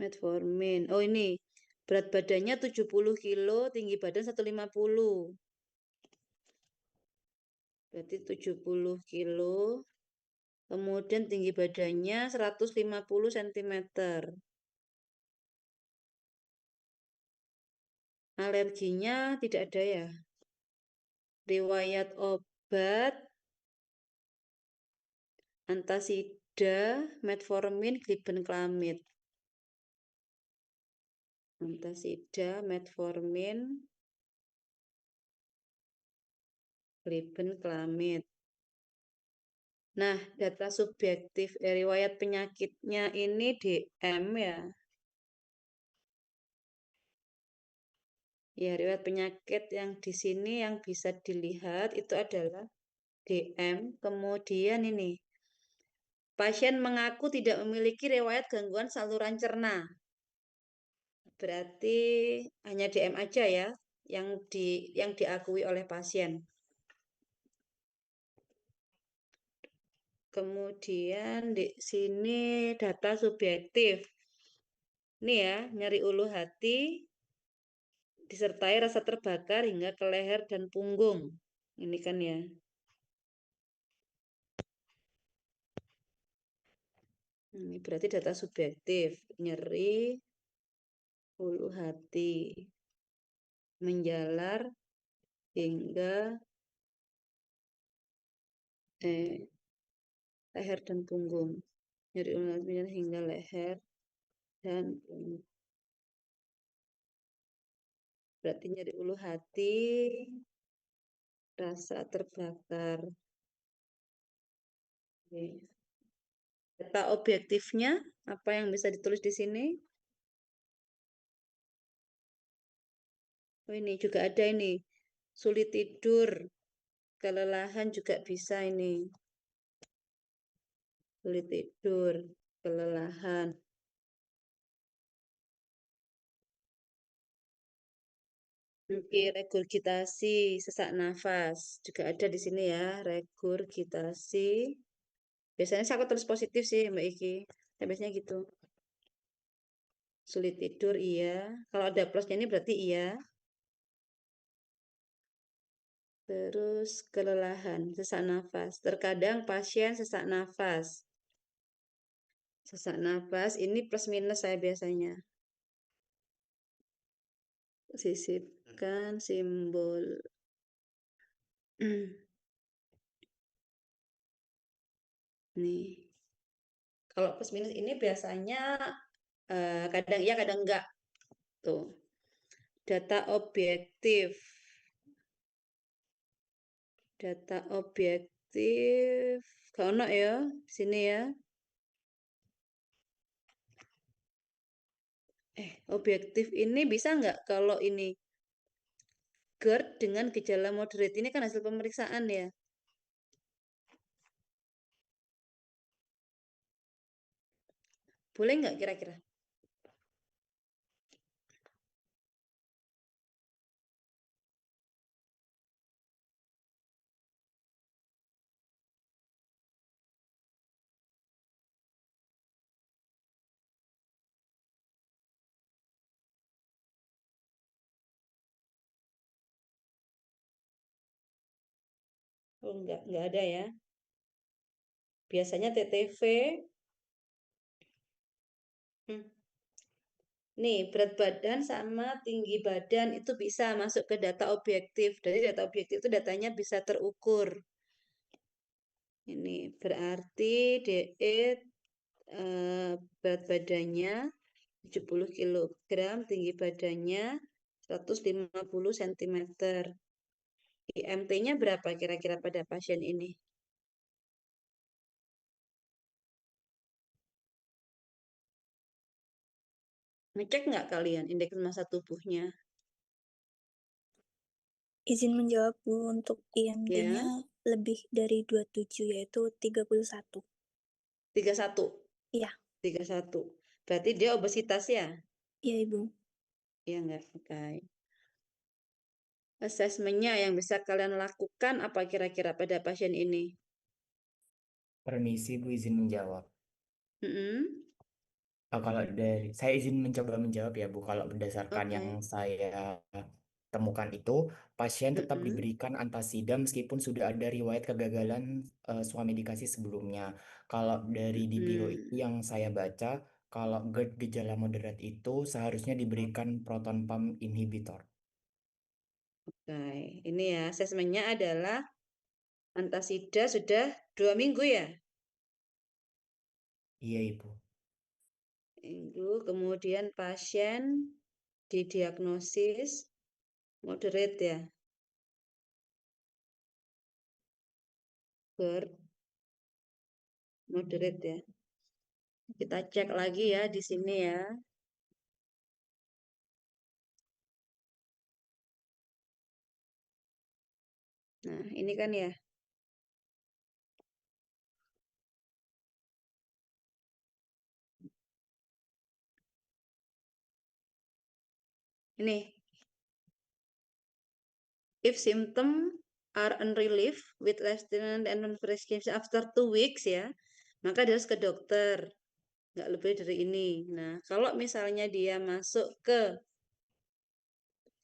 metformin. Oh ini, berat badannya 70 kilo, tinggi badan 150. berarti 70 kilo. Kemudian tinggi badannya 150 cm. Alerginya tidak ada ya. Riwayat obat antasida, metformin, glibenclamid. Antasida, metformin, glibenclamid. Nah, data subjektif riwayat penyakitnya ini DM ya. Ya, riwayat penyakit yang di sini yang bisa dilihat itu adalah DM. Kemudian ini, pasien mengaku tidak memiliki riwayat gangguan saluran cerna. Berarti hanya DM aja ya yang diakui oleh pasien. Kemudian di sini data subjektif. Ini ya, nyeri ulu hati disertai rasa terbakar hingga ke leher dan punggung. Ini kan ya. Ini berarti data subjektif. Nyeri ulu hati menjalar hingga leher dan punggung. Nyeri ulu hati menjalar hingga leher dan punggung. Berarti nyeri ulu hati, rasa terbakar. Oke. Data objektifnya, apa yang bisa ditulis di sini? Oh, ini juga ada ini. Sulit tidur, kelelahan juga bisa ini. Sulit tidur, kelelahan. Oke, regurgitasi, sesak nafas. Juga ada di sini ya, regurgitasi. Biasanya saya tulis positif sih, Mbak Iki. Ya, biasanya gitu. Sulit tidur, iya. Kalau ada plusnya ini berarti iya. Terus kelelahan, sesak nafas. Terkadang pasien sesak nafas. Sesak nafas, ini plus minus saya biasanya. Sisipkan simbol. Nih. Kalau plus minus ini biasanya kadang iya, kadang enggak. Tuh. Data objektif. Data objektif. Kalau ya, sini ya. Objektif ini bisa nggak kalau ini GERD dengan gejala moderate? Ini kan hasil pemeriksaan ya. Boleh nggak kira-kira? Oh, nggak ada ya. Biasanya TTV. Hmm. Nih, berat badan sama tinggi badan itu bisa masuk ke data objektif. Dari data objektif itu datanya bisa terukur. Ini berarti DE berat badannya 70 kilogram, tinggi badannya 150 cm. IMT-nya berapa kira-kira pada pasien ini? Ngecek nggak kalian indeks massa tubuhnya? Izin menjawab Bu, untuk IMD-nya Ya, lebih dari 27 yaitu 31. 31. Iya, 31. Berarti dia obesitas ya? iya Ibu. Iya nggak? Oke. Asesmennya yang bisa kalian lakukan apa kira-kira pada pasien ini? Permisi Bu, izin menjawab. Mm-mm. Kalau dari saya izin mencoba menjawab ya Bu, kalau berdasarkan Oke. yang saya temukan itu, pasien tetap Mm-mm. diberikan antasida meskipun sudah ada riwayat kegagalan suam medikasi sebelumnya. Kalau dari di biro itu Mm-mm. yang saya baca, kalau GERD gejala moderat itu seharusnya diberikan proton pump inhibitor. Oke, ini ya asesmennya adalah antasida sudah 2 minggu ya. Iya, Ibu. Minggu, kemudian pasien didiagnosis moderate ya, GERD moderate ya. Kita cek lagi ya di sini ya. Nah, ini kan ya. Ini, if symptom are unrelieved with less than and prescription after 2 weeks ya, maka dia harus ke dokter. Nggak lebih dari ini. Nah, kalau misalnya dia masuk ke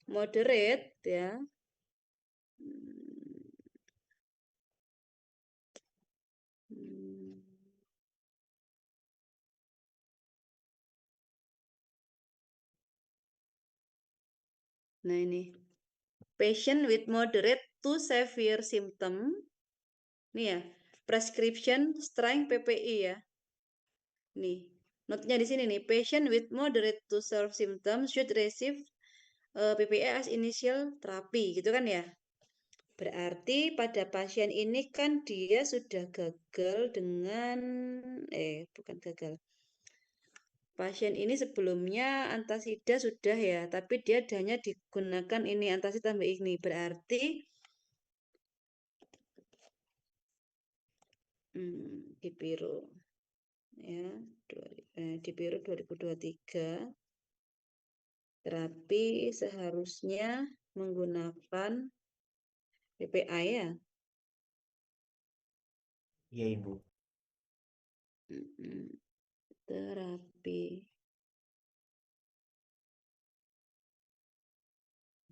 moderate ya, hmm, nah ini patient with moderate to severe symptom, nih ya, prescription strength PPI ya, nih, notnya di sini nih, patient with moderate to severe symptoms should receive PPI as initial therapy, gitu kan ya. Berarti pada pasien ini kan dia sudah gagal dengan, bukan gagal. Pasien ini sebelumnya antasida sudah ya, tapi dia hanya digunakan ini antasida tambah ini. Berarti di Biro ya, di Biro 2023 terapi seharusnya menggunakan PPI ya. Iya, Ibu. Mm-mm. Terapi.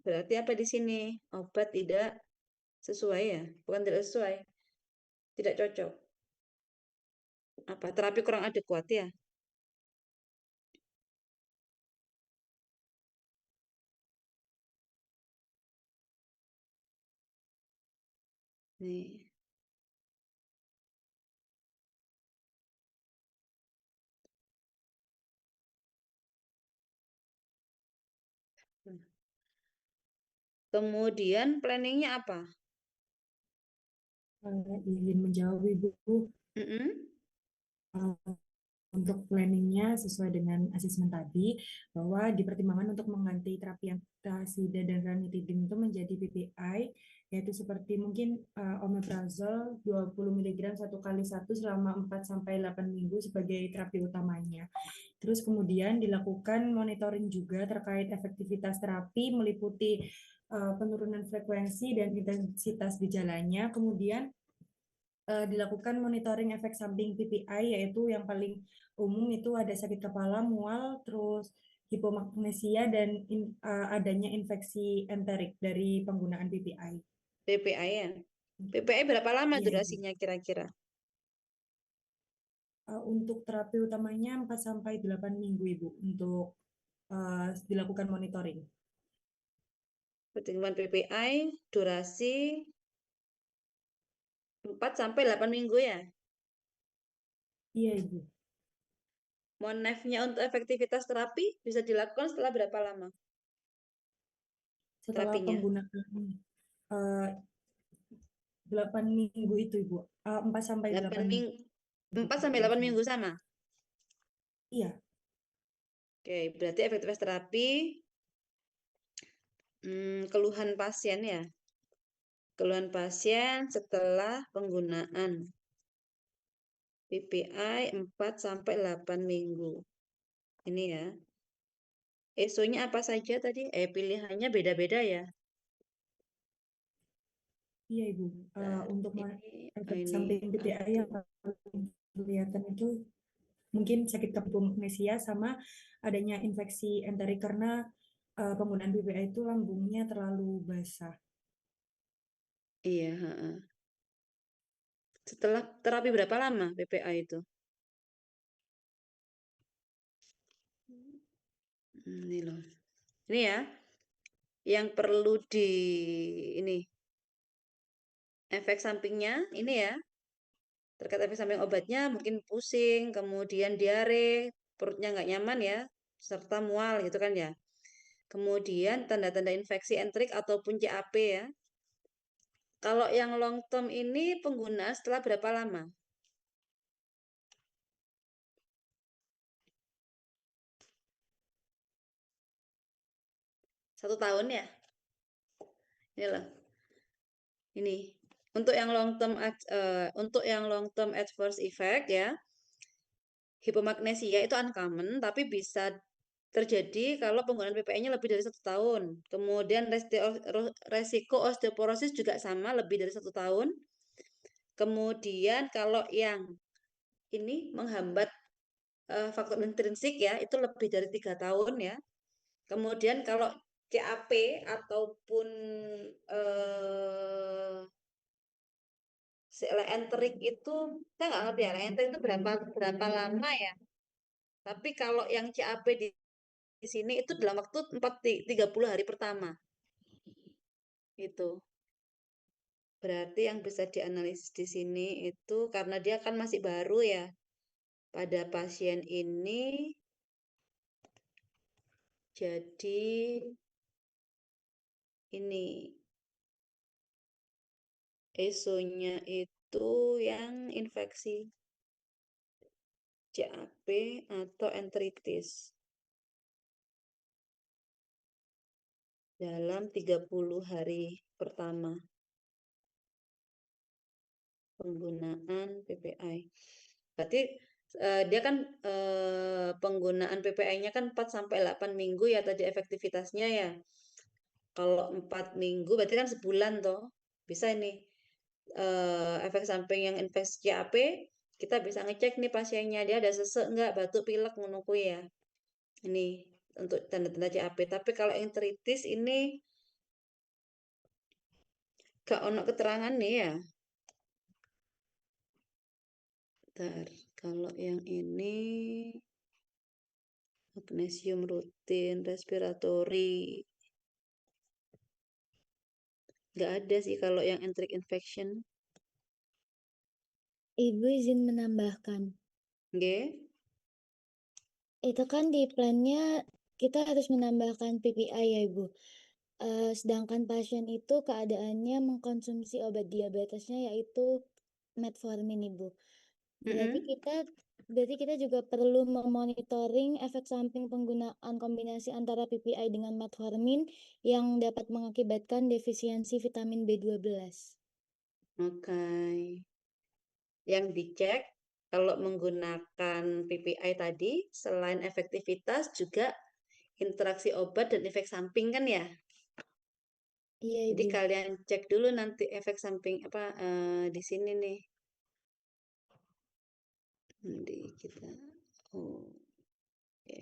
Berarti apa di sini? Obat tidak sesuai ya? Bukan tidak sesuai, tidak cocok. Apa terapi kurang adekuat ya? Nih. Kemudian planningnya apa? Izin menjawab Ibu, Mm-mm. untuk planningnya sesuai dengan asesmen tadi, bahwa dipertimbangkan untuk mengganti terapi antasida dan ranitidin itu menjadi PPI, yaitu seperti mungkin omeprazol 20 mg 1 kali 1 selama 4-8 minggu sebagai terapi utamanya. Terus kemudian dilakukan monitoring juga terkait efektivitas terapi meliputi penurunan frekuensi dan intensitas gejalanya, kemudian dilakukan monitoring efek samping PPI, yaitu yang paling umum itu ada sakit kepala, mual, terus hipomagnesia dan adanya infeksi enterik dari penggunaan PPI. PPI ya. PPI berapa lama Iya, Ibu. durasinya kira-kira? Untuk terapi utamanya 4-8 minggu, Ibu, untuk dilakukan monitoring. Pertemuan PPI durasi 4-8 minggu ya. Iya, Ibu. Monefnya untuk efektivitas terapi bisa dilakukan setelah berapa lama Setelah terapinya? penggunaan 8 minggu itu, Ibu. 8 4-8 minggu. minggu, 4-8 minggu sama. Iya. Oke, berarti efektivitas terapi keluhan pasien ya. Keluhan pasien setelah penggunaan PPI 4-8 minggu. Ini ya. ESO-nya apa saja tadi? Pilihannya beda-beda ya. Iya, Ibu. Untuk efek Ini samping PPI yang paling kelihatan itu mungkin sakit kepala, hipomagnesia, sama adanya infeksi enterik, karena penggunaan PPA itu lambungnya terlalu basah. Iya, heeh. Setelah terapi berapa lama PPA itu? Ini loh. Ini ya, yang perlu ini efek sampingnya ini ya. Terkait efek samping obatnya mungkin pusing, kemudian diare, perutnya nggak nyaman ya, serta mual gitu kan ya. Kemudian tanda-tanda infeksi entrik ataupun CAP ya. Kalau yang long term ini penggunaan setelah berapa lama? Satu tahun ya? Ini loh. Ini untuk yang long term adverse effect ya. Hipomagnesia itu uncommon, tapi bisa terjadi kalau penggunaan PPI-nya lebih dari 1 tahun. Kemudian resiko osteoporosis juga sama, lebih dari 1 tahun. Kemudian kalau yang ini menghambat faktor intrinsik ya, itu lebih dari 3 tahun ya. Kemudian kalau CAP ataupun enterik itu, saya nggak ngerti ya, enterik itu berapa lama ya. Tapi kalau yang CAP di sini itu dalam waktu 30 hari pertama. Itu. Berarti yang bisa dianalisis di sini itu karena dia kan masih baru ya. Pada pasien ini jadi ini esonya itu yang infeksi CAP atau enteritis dalam 30 hari pertama penggunaan PPI. Berarti dia kan penggunaan PPI-nya kan 4 sampai 8 minggu ya tadi efektivitasnya ya. Kalau 4 minggu berarti kan sebulan toh. Bisa ini efek samping yang infeksi CAP, kita bisa ngecek nih pasiennya dia ada sesek enggak, batuk, pilek ngono kuwi ya. Ini untuk tanda-tanda CAP. Tapi kalau enteritis ini gak ono keterangan nih ya. Bentar, kalau yang ini magnesium rutin, respiratory. Nggak ada sih kalau yang enteric infection. Ibu izin menambahkan. Nggih. Itu kan di plannya kita harus menambahkan PPI ya Ibu. Sedangkan pasien itu keadaannya mengkonsumsi obat diabetesnya yaitu metformin Ibu. Berarti Mm-mm. kita juga perlu memonitoring efek samping penggunaan kombinasi antara PPI dengan metformin yang dapat mengakibatkan defisiensi vitamin B12. Oke. Yang dicek kalau menggunakan PPI tadi, selain efektivitas juga interaksi obat dan efek samping kan ya. Iya Jadi Ibu. kalian cek dulu nanti efek samping apa di sini nih. Nanti kita oke.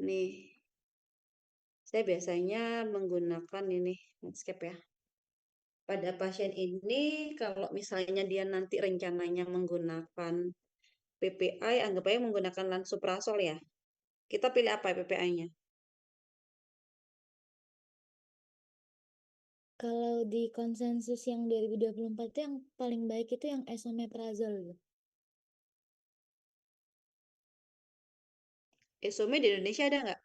Nih, saya biasanya menggunakan ini Medscape ya. Pada pasien ini, kalau misalnya dia nanti rencananya menggunakan PPI, anggap aja menggunakan lansoprazol ya. Kita pilih apa PPI-nya? Kalau di konsensus yang 2024 itu yang paling baik itu yang esomeprazole. Esome di Indonesia ada nggak?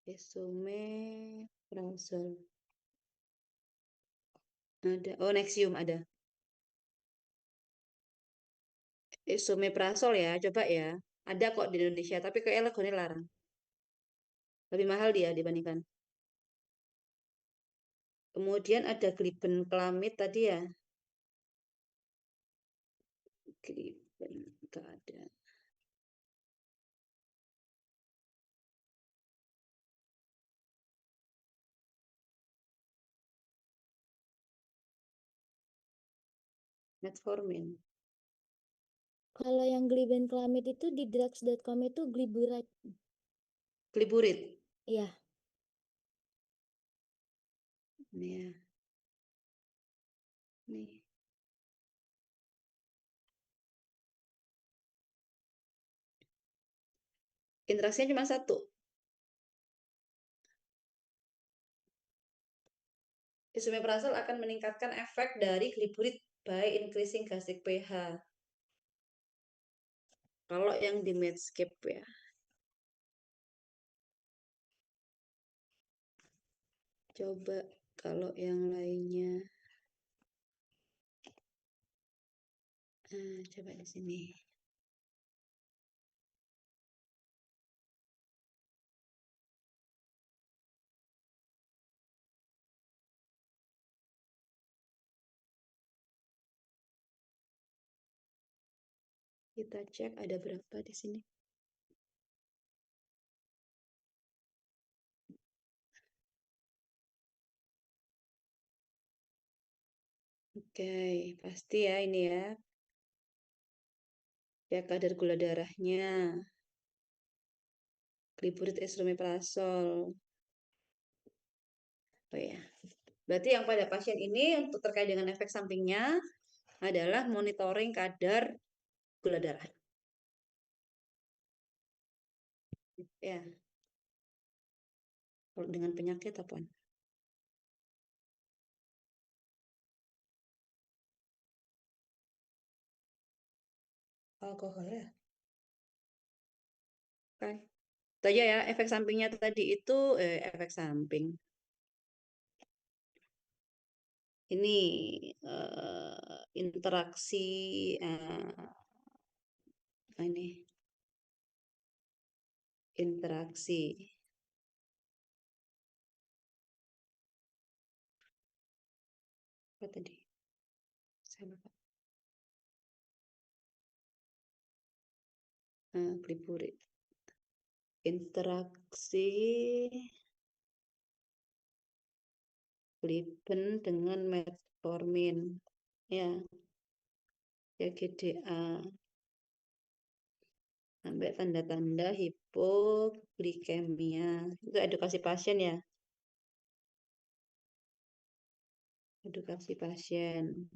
Esomeprazole. Ada. Oh, Nexium ada. Esomeprazole ya, coba ya. Ada kok di Indonesia, tapi kayaknya legone larang. Lebih mahal dia dibandingkan. Kemudian ada glibenclamid tadi ya. Gliben, nggak ada. Metformin. Kalau yang glibenclamid itu di drugs.com itu gliburate. Gliburit. Iya. Nih ya. Nih. Interaksinya cuma satu. Esomeprazol akan meningkatkan efek dari gliburit by increasing gastric pH. Kalau yang di Medscape ya. Coba kalau yang lainnya. Coba di sini. Kita cek ada berapa di sini. Oke, pasti ya ini ya. Ya kadar gula darahnya. Gliburit esomeprazol. Oh ya. Berarti yang pada pasien ini untuk terkait dengan efek sampingnya adalah monitoring kadar gula darah. Ya. Kalau dengan penyakit apa? Alkohol ya. Oke. Itu aja ya, efek sampingnya tadi itu efek samping. Ini interaksi ini interaksi apa tadi? Saya lupa. Gliburit. Interaksi gliben dengan metformin. Ya, ya GDA. Sampai tanda-tanda hipoglikemia. Itu edukasi pasien ya. Edukasi pasien.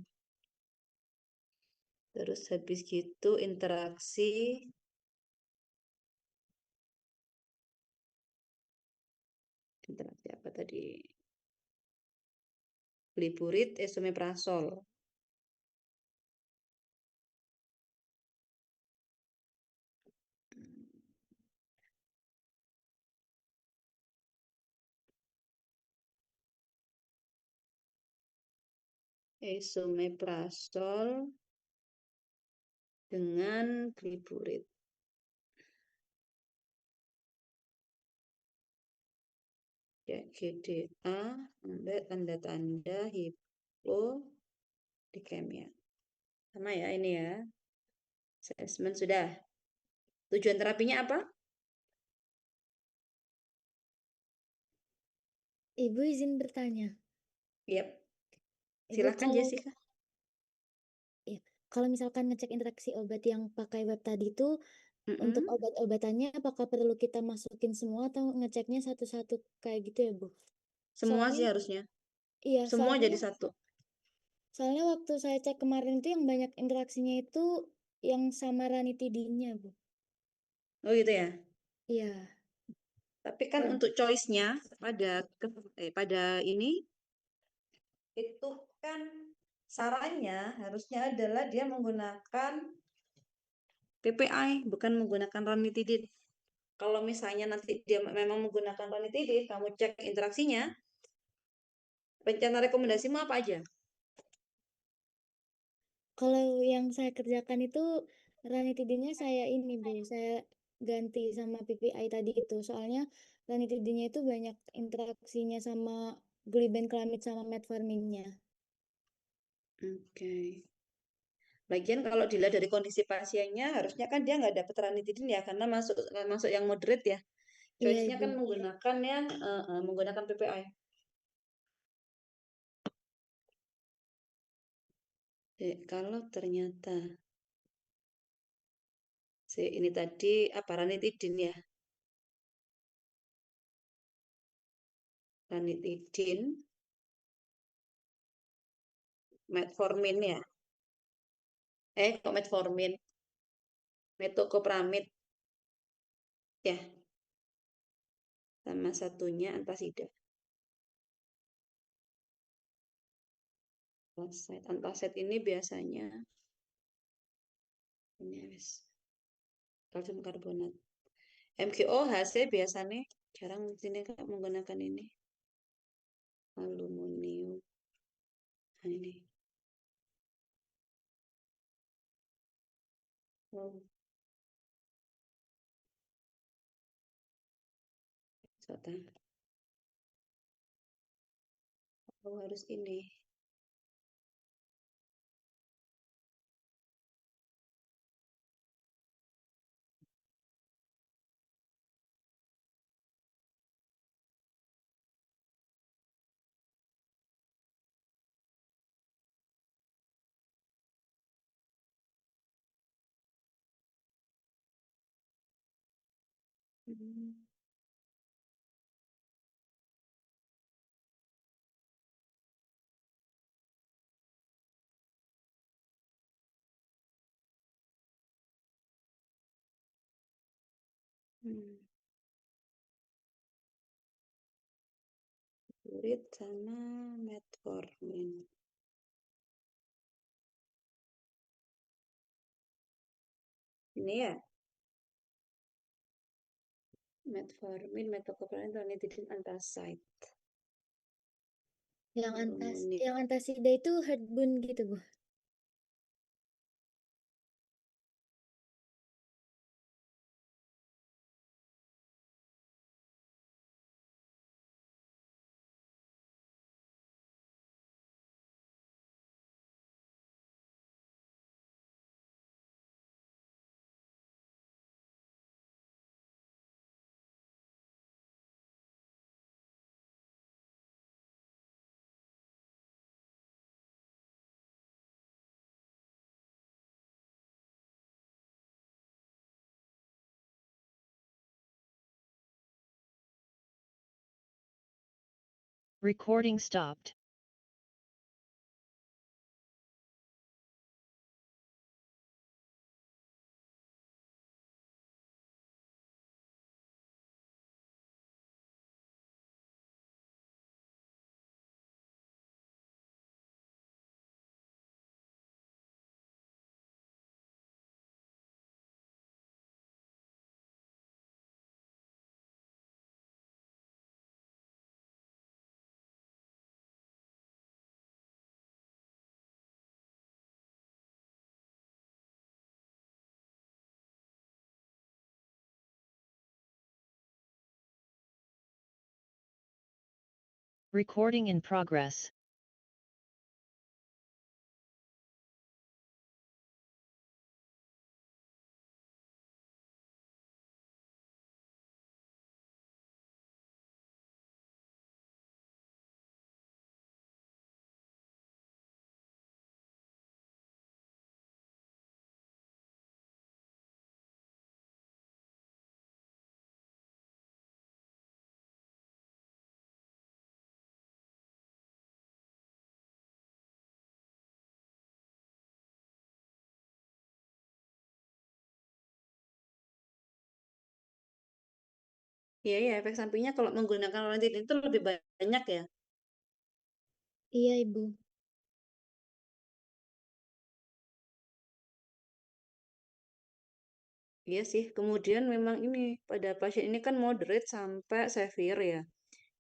Terus habis gitu interaksi apa tadi? Gliburit esomeprazol. Esomeprazol dengan gliburit. Ya, GDA sampai tanda-tanda hipoglikemia. Sama ya ini ya. Assessment sudah. Tujuan terapinya apa? Ibu izin bertanya. Yap. Ibu Silakan kalau Jessica. ya, kalau misalkan ngecek interaksi obat yang pakai web tadi itu untuk Mm-mm. obat-obatannya apakah perlu kita masukin semua atau ngeceknya satu-satu kayak gitu ya, Bu? Semua Soalnya sih harusnya. iya, Semua jadi satu. soalnya waktu saya cek kemarin itu yang banyak interaksinya itu yang sama ranitidinnya, Bu. Oh gitu ya. Iya. Tapi kan untuk choice-nya pada ini itu kan sarannya harusnya adalah dia menggunakan PPI bukan menggunakan ranitidin. Kalau misalnya nanti dia memang menggunakan ranitidin, kamu cek interaksinya, rencana rekomendasimu apa aja? Kalau yang saya kerjakan itu ranitidinnya saya ini, Bu, saya ganti sama PPI tadi itu. Soalnya ranitidinnya itu banyak interaksinya sama glibenclamid sama metforminnya. Oke. Lagian kalau dilihat dari kondisi pasiennya, harusnya kan dia nggak dapat ranitidin ya, karena masuk yang moderate ya. Iya, Choice-nya Ibu. kan menggunakan yang menggunakan PPI. Kalau ternyata Ini tadi apa ranitidin ya? Ranitidin, metformin ya? Kok metformin? Metoclopramid ya? Sama satunya antasida. Antasid ini biasanya ini wis kalsium karbonat. MgOH biasanya jarang di sini Kak menggunakan ini. Aluminium. Nah, ini. Oh, harus ini. Hmm. Kurit sama metformin. Ini ya. Metformin, metoclopramid, ranitidin, antasid. Yang antasida itu heartburn gitu, Bu. Recording stopped. Recording in progress. Iya ya, efek sampingnya kalau menggunakan ranitidin itu lebih banyak ya. Iya, Ibu. Iya sih, kemudian memang ini pada pasien ini kan moderate sampai severe ya.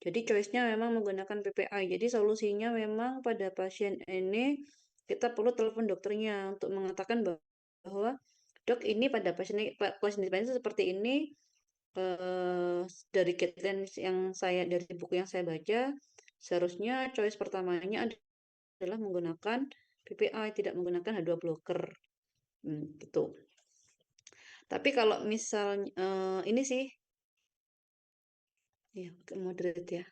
Jadi choice-nya memang menggunakan PPI. Jadi solusinya memang pada pasien ini kita perlu telepon dokternya untuk mengatakan bahwa dok ini pada pasien ini seperti ini dari guidelines yang dari buku yang saya baca seharusnya choice pertamanya adalah menggunakan PPI tidak menggunakan H2 blocker. Gitu. Tapi kalau misalnya ini sih ya moderate ya.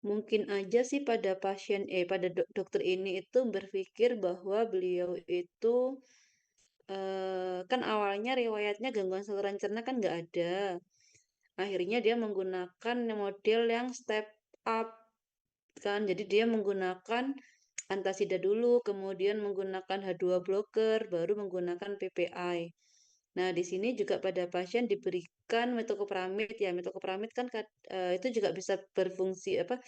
Mungkin aja sih pada dokter ini itu berpikir bahwa beliau itu kan awalnya riwayatnya gangguan saluran cerna kan nggak ada. Akhirnya dia menggunakan model yang step up kan. Jadi dia menggunakan antasida dulu, kemudian menggunakan H2 blocker, baru menggunakan PPI. Nah, di sini juga pada pasien diberikan metoclopramid ya. Metoclopramid kan itu juga bisa berfungsi apa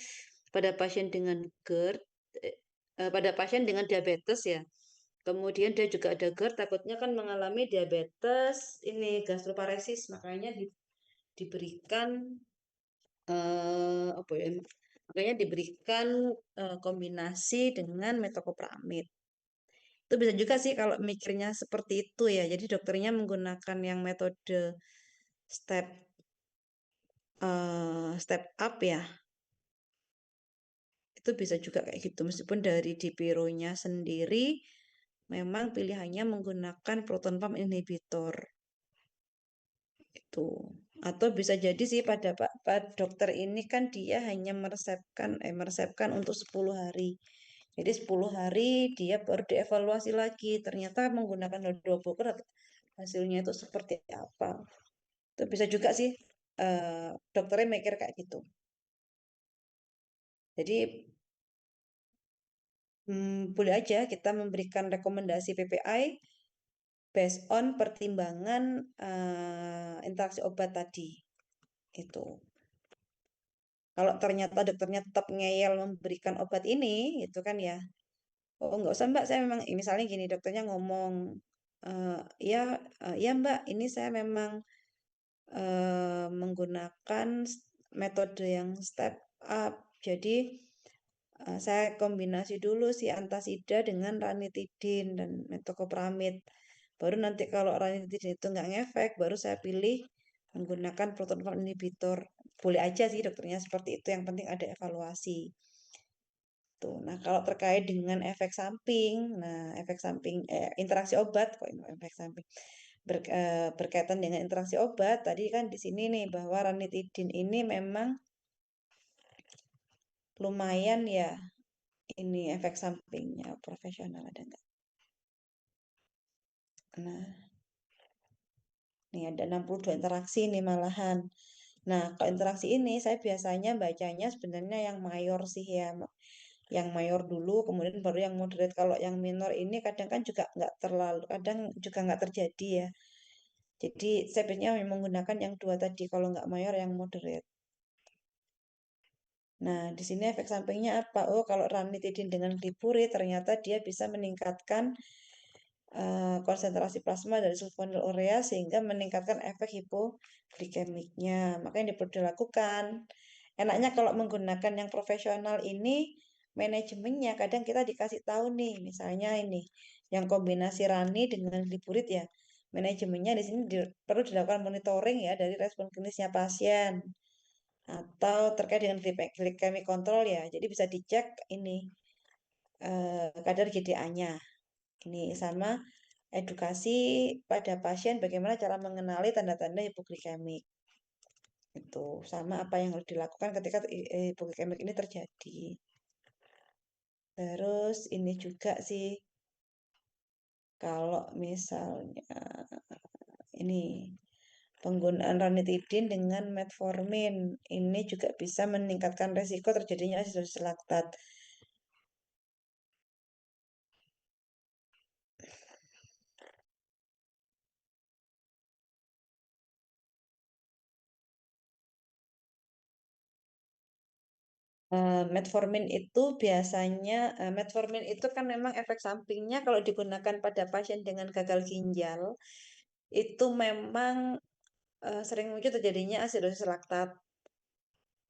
pada pasien dengan GERD, pada pasien dengan diabetes ya. Kemudian dia juga ada GERD, takutnya kan mengalami diabetes, ini gastroparesis, makanya diberikan apa ya? Makanya diberikan kombinasi dengan metoclopramid. Itu bisa juga sih kalau mikirnya seperti itu ya. Jadi dokternya menggunakan yang metode step step up ya. Itu bisa juga kayak gitu. Meskipun dari Dipiro-nya sendiri memang pilihannya menggunakan proton pump inhibitor. Itu. Atau bisa jadi sih pada dokter ini kan dia hanya meresepkan untuk 10 hari. Jadi 10 hari dia baru dievaluasi lagi. Ternyata menggunakan H2 blocker hasilnya itu seperti apa. Itu bisa juga sih dokternya mikir kayak gitu. Jadi boleh aja kita memberikan rekomendasi PPI based on pertimbangan interaksi obat tadi. Itu. Kalau ternyata dokternya tetap ngeyel memberikan obat ini, itu kan ya, oh nggak usah Mbak, saya memang, misalnya gini, dokternya ngomong, ya, ya Mbak, ini saya memang menggunakan metode yang step up, jadi saya kombinasi dulu si antasida dengan ranitidin dan metoclopramid. Baru nanti kalau ranitidin itu nggak ngefek, baru saya pilih menggunakan proton pump inhibitor. Boleh aja sih dokternya seperti itu, yang penting ada evaluasi. Tuh. Nah, kalau terkait dengan efek samping, interaksi obat, kok efek samping berkaitan dengan interaksi obat, tadi kan di sini nih bahwa ranitidin ini memang lumayan ya, ini efek sampingnya profesional ada nggak? Nah, nih ada 62 interaksi nih malahan. Nah, kalau interaksi ini saya biasanya bacanya sebenarnya yang mayor sih ya, yang mayor dulu, kemudian baru yang moderate. Kalau yang minor ini kadang kan juga nggak terlalu, kadang juga nggak terjadi ya. Jadi saya biasanya menggunakan yang dua tadi, kalau nggak mayor yang moderate. Nah, di sini efek sampingnya apa? Oh, kalau ranitidin dengan gliburit ternyata dia bisa meningkatkan konsentrasi plasma dari sulfonylurea sehingga meningkatkan efek hipoglikemiknya. Makanya perlu dilakukan. Enaknya kalau menggunakan yang profesional ini, manajemennya kadang kita dikasih tahu nih, misalnya ini yang kombinasi rani dengan gliburit ya. Manajemennya di sini perlu dilakukan monitoring ya dari respon klinisnya pasien atau terkait dengan glycemic control ya. Jadi bisa dicek ini kadar GDA-nya. Ini sama edukasi pada pasien bagaimana cara mengenali tanda-tanda hipoglikemik. Itu sama apa yang harus dilakukan ketika hipoglikemik ini terjadi. Terus ini juga sih kalau misalnya ini penggunaan ranitidin dengan metformin ini juga bisa meningkatkan resiko terjadinya asidosis laktat. Metformin itu biasanya metformin itu kan memang efek sampingnya kalau digunakan pada pasien dengan gagal ginjal itu memang sering muncul terjadinya asidosis laktat.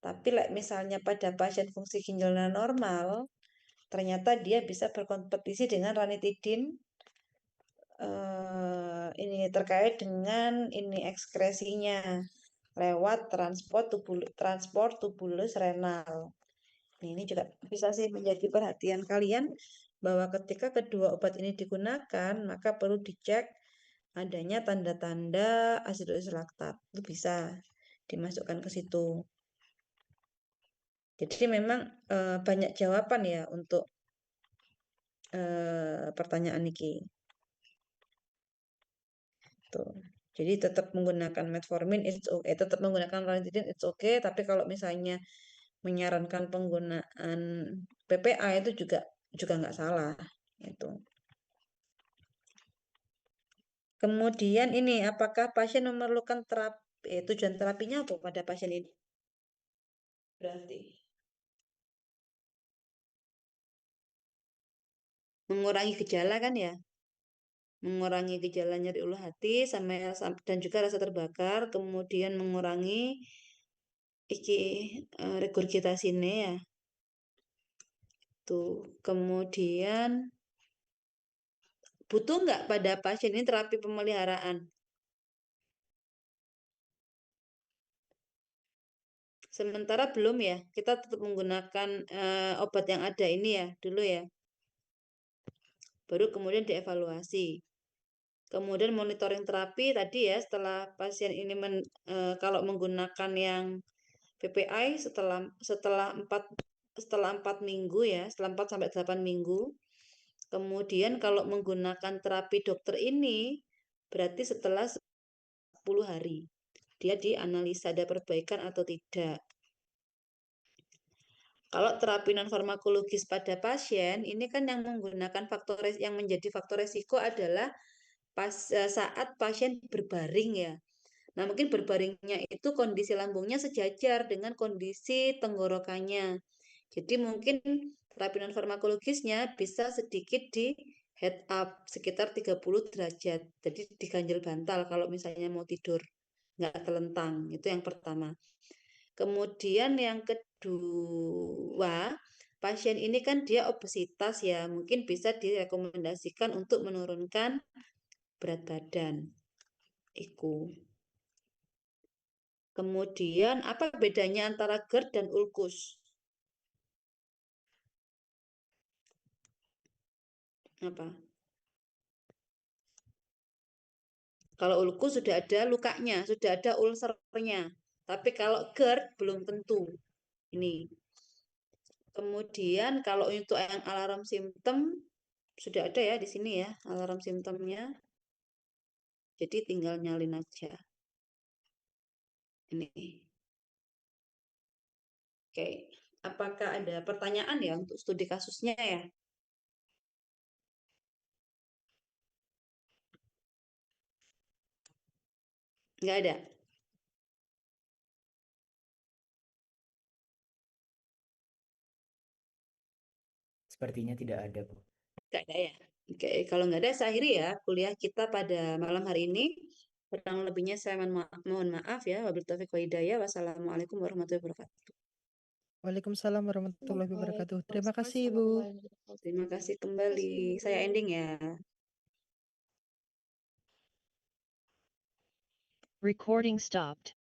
Tapi misalnya pada pasien fungsi ginjalnya normal, ternyata dia bisa berkompetisi dengan ranitidin ini terkait dengan ini ekskresinya lewat transport tubulus renal. Ini juga bisa sih menjadi perhatian kalian bahwa ketika kedua obat ini digunakan, maka perlu dicek adanya tanda-tanda asidosis laktat. Itu bisa dimasukkan ke situ. Jadi memang banyak jawaban ya untuk pertanyaan ini. Tuh. Jadi tetap menggunakan metformin it's okay, tetap menggunakan ranitidin it's okay, tapi kalau misalnya menyarankan penggunaan PPA itu juga nggak salah itu. Kemudian ini apakah pasien memerlukan terapi, tujuan terapinya apa pada pasien ini? Berarti mengurangi gejala kan ya? Mengurangi gejala nyeri ulu hati dan juga rasa terbakar, kemudian mengurangi regurgitasine ya. Tuh, kemudian butuh nggak pada pasien ini terapi pemeliharaan? Sementara belum ya, kita tetap menggunakan obat yang ada ini ya dulu ya. Baru kemudian dievaluasi. Kemudian monitoring terapi tadi ya, setelah pasien ini kalau menggunakan yang PPI setelah 4 minggu ya, setelah 4 sampai 8 minggu. Kemudian kalau menggunakan terapi dokter ini berarti setelah 10 hari. Dia dianalisa ada perbaikan atau tidak. Kalau terapi non farmakologis pada pasien ini kan yang menggunakan yang menjadi faktor resiko adalah saat pasien berbaring ya. Nah, mungkin berbaringnya itu kondisi lambungnya sejajar dengan kondisi tenggorokannya. Jadi mungkin terapi non farmakologisnya bisa sedikit di head up sekitar 30 derajat. Jadi diganjel bantal kalau misalnya mau tidur, nggak telentang. Itu yang pertama. Kemudian yang kedua, pasien ini kan dia obesitas ya, mungkin bisa direkomendasikan untuk menurunkan berat badan. Iku. Kemudian apa bedanya antara GERD dan ulkus? Apa? Kalau ulkus sudah ada lukanya, sudah ada ulcernya. Tapi kalau GERD belum tentu. Ini. Kemudian kalau untuk yang alarm simptom sudah ada ya di sini ya, alarm simptomnya. Jadi tinggal nyalin aja. Ini. Oke, apakah ada pertanyaan ya untuk studi kasusnya ya? Nggak ada? Sepertinya tidak ada, Bu. Nggak ada ya? Oke, kalau nggak ada, saya akhiri ya kuliah kita pada malam hari ini. Kurang lebihnya saya mohon maaf ya. Wabillahi taufiq wa hidayah. Wassalamualaikum warahmatullahi wabarakatuh. Waalaikumsalam warahmatullahi wabarakatuh. Terima kasih, Waalaikumsalam Ibu. warahmatullahi wabarakatuh. Terima kasih Terima kasih, kembali. Saya Bu. ending ya. Recording stopped.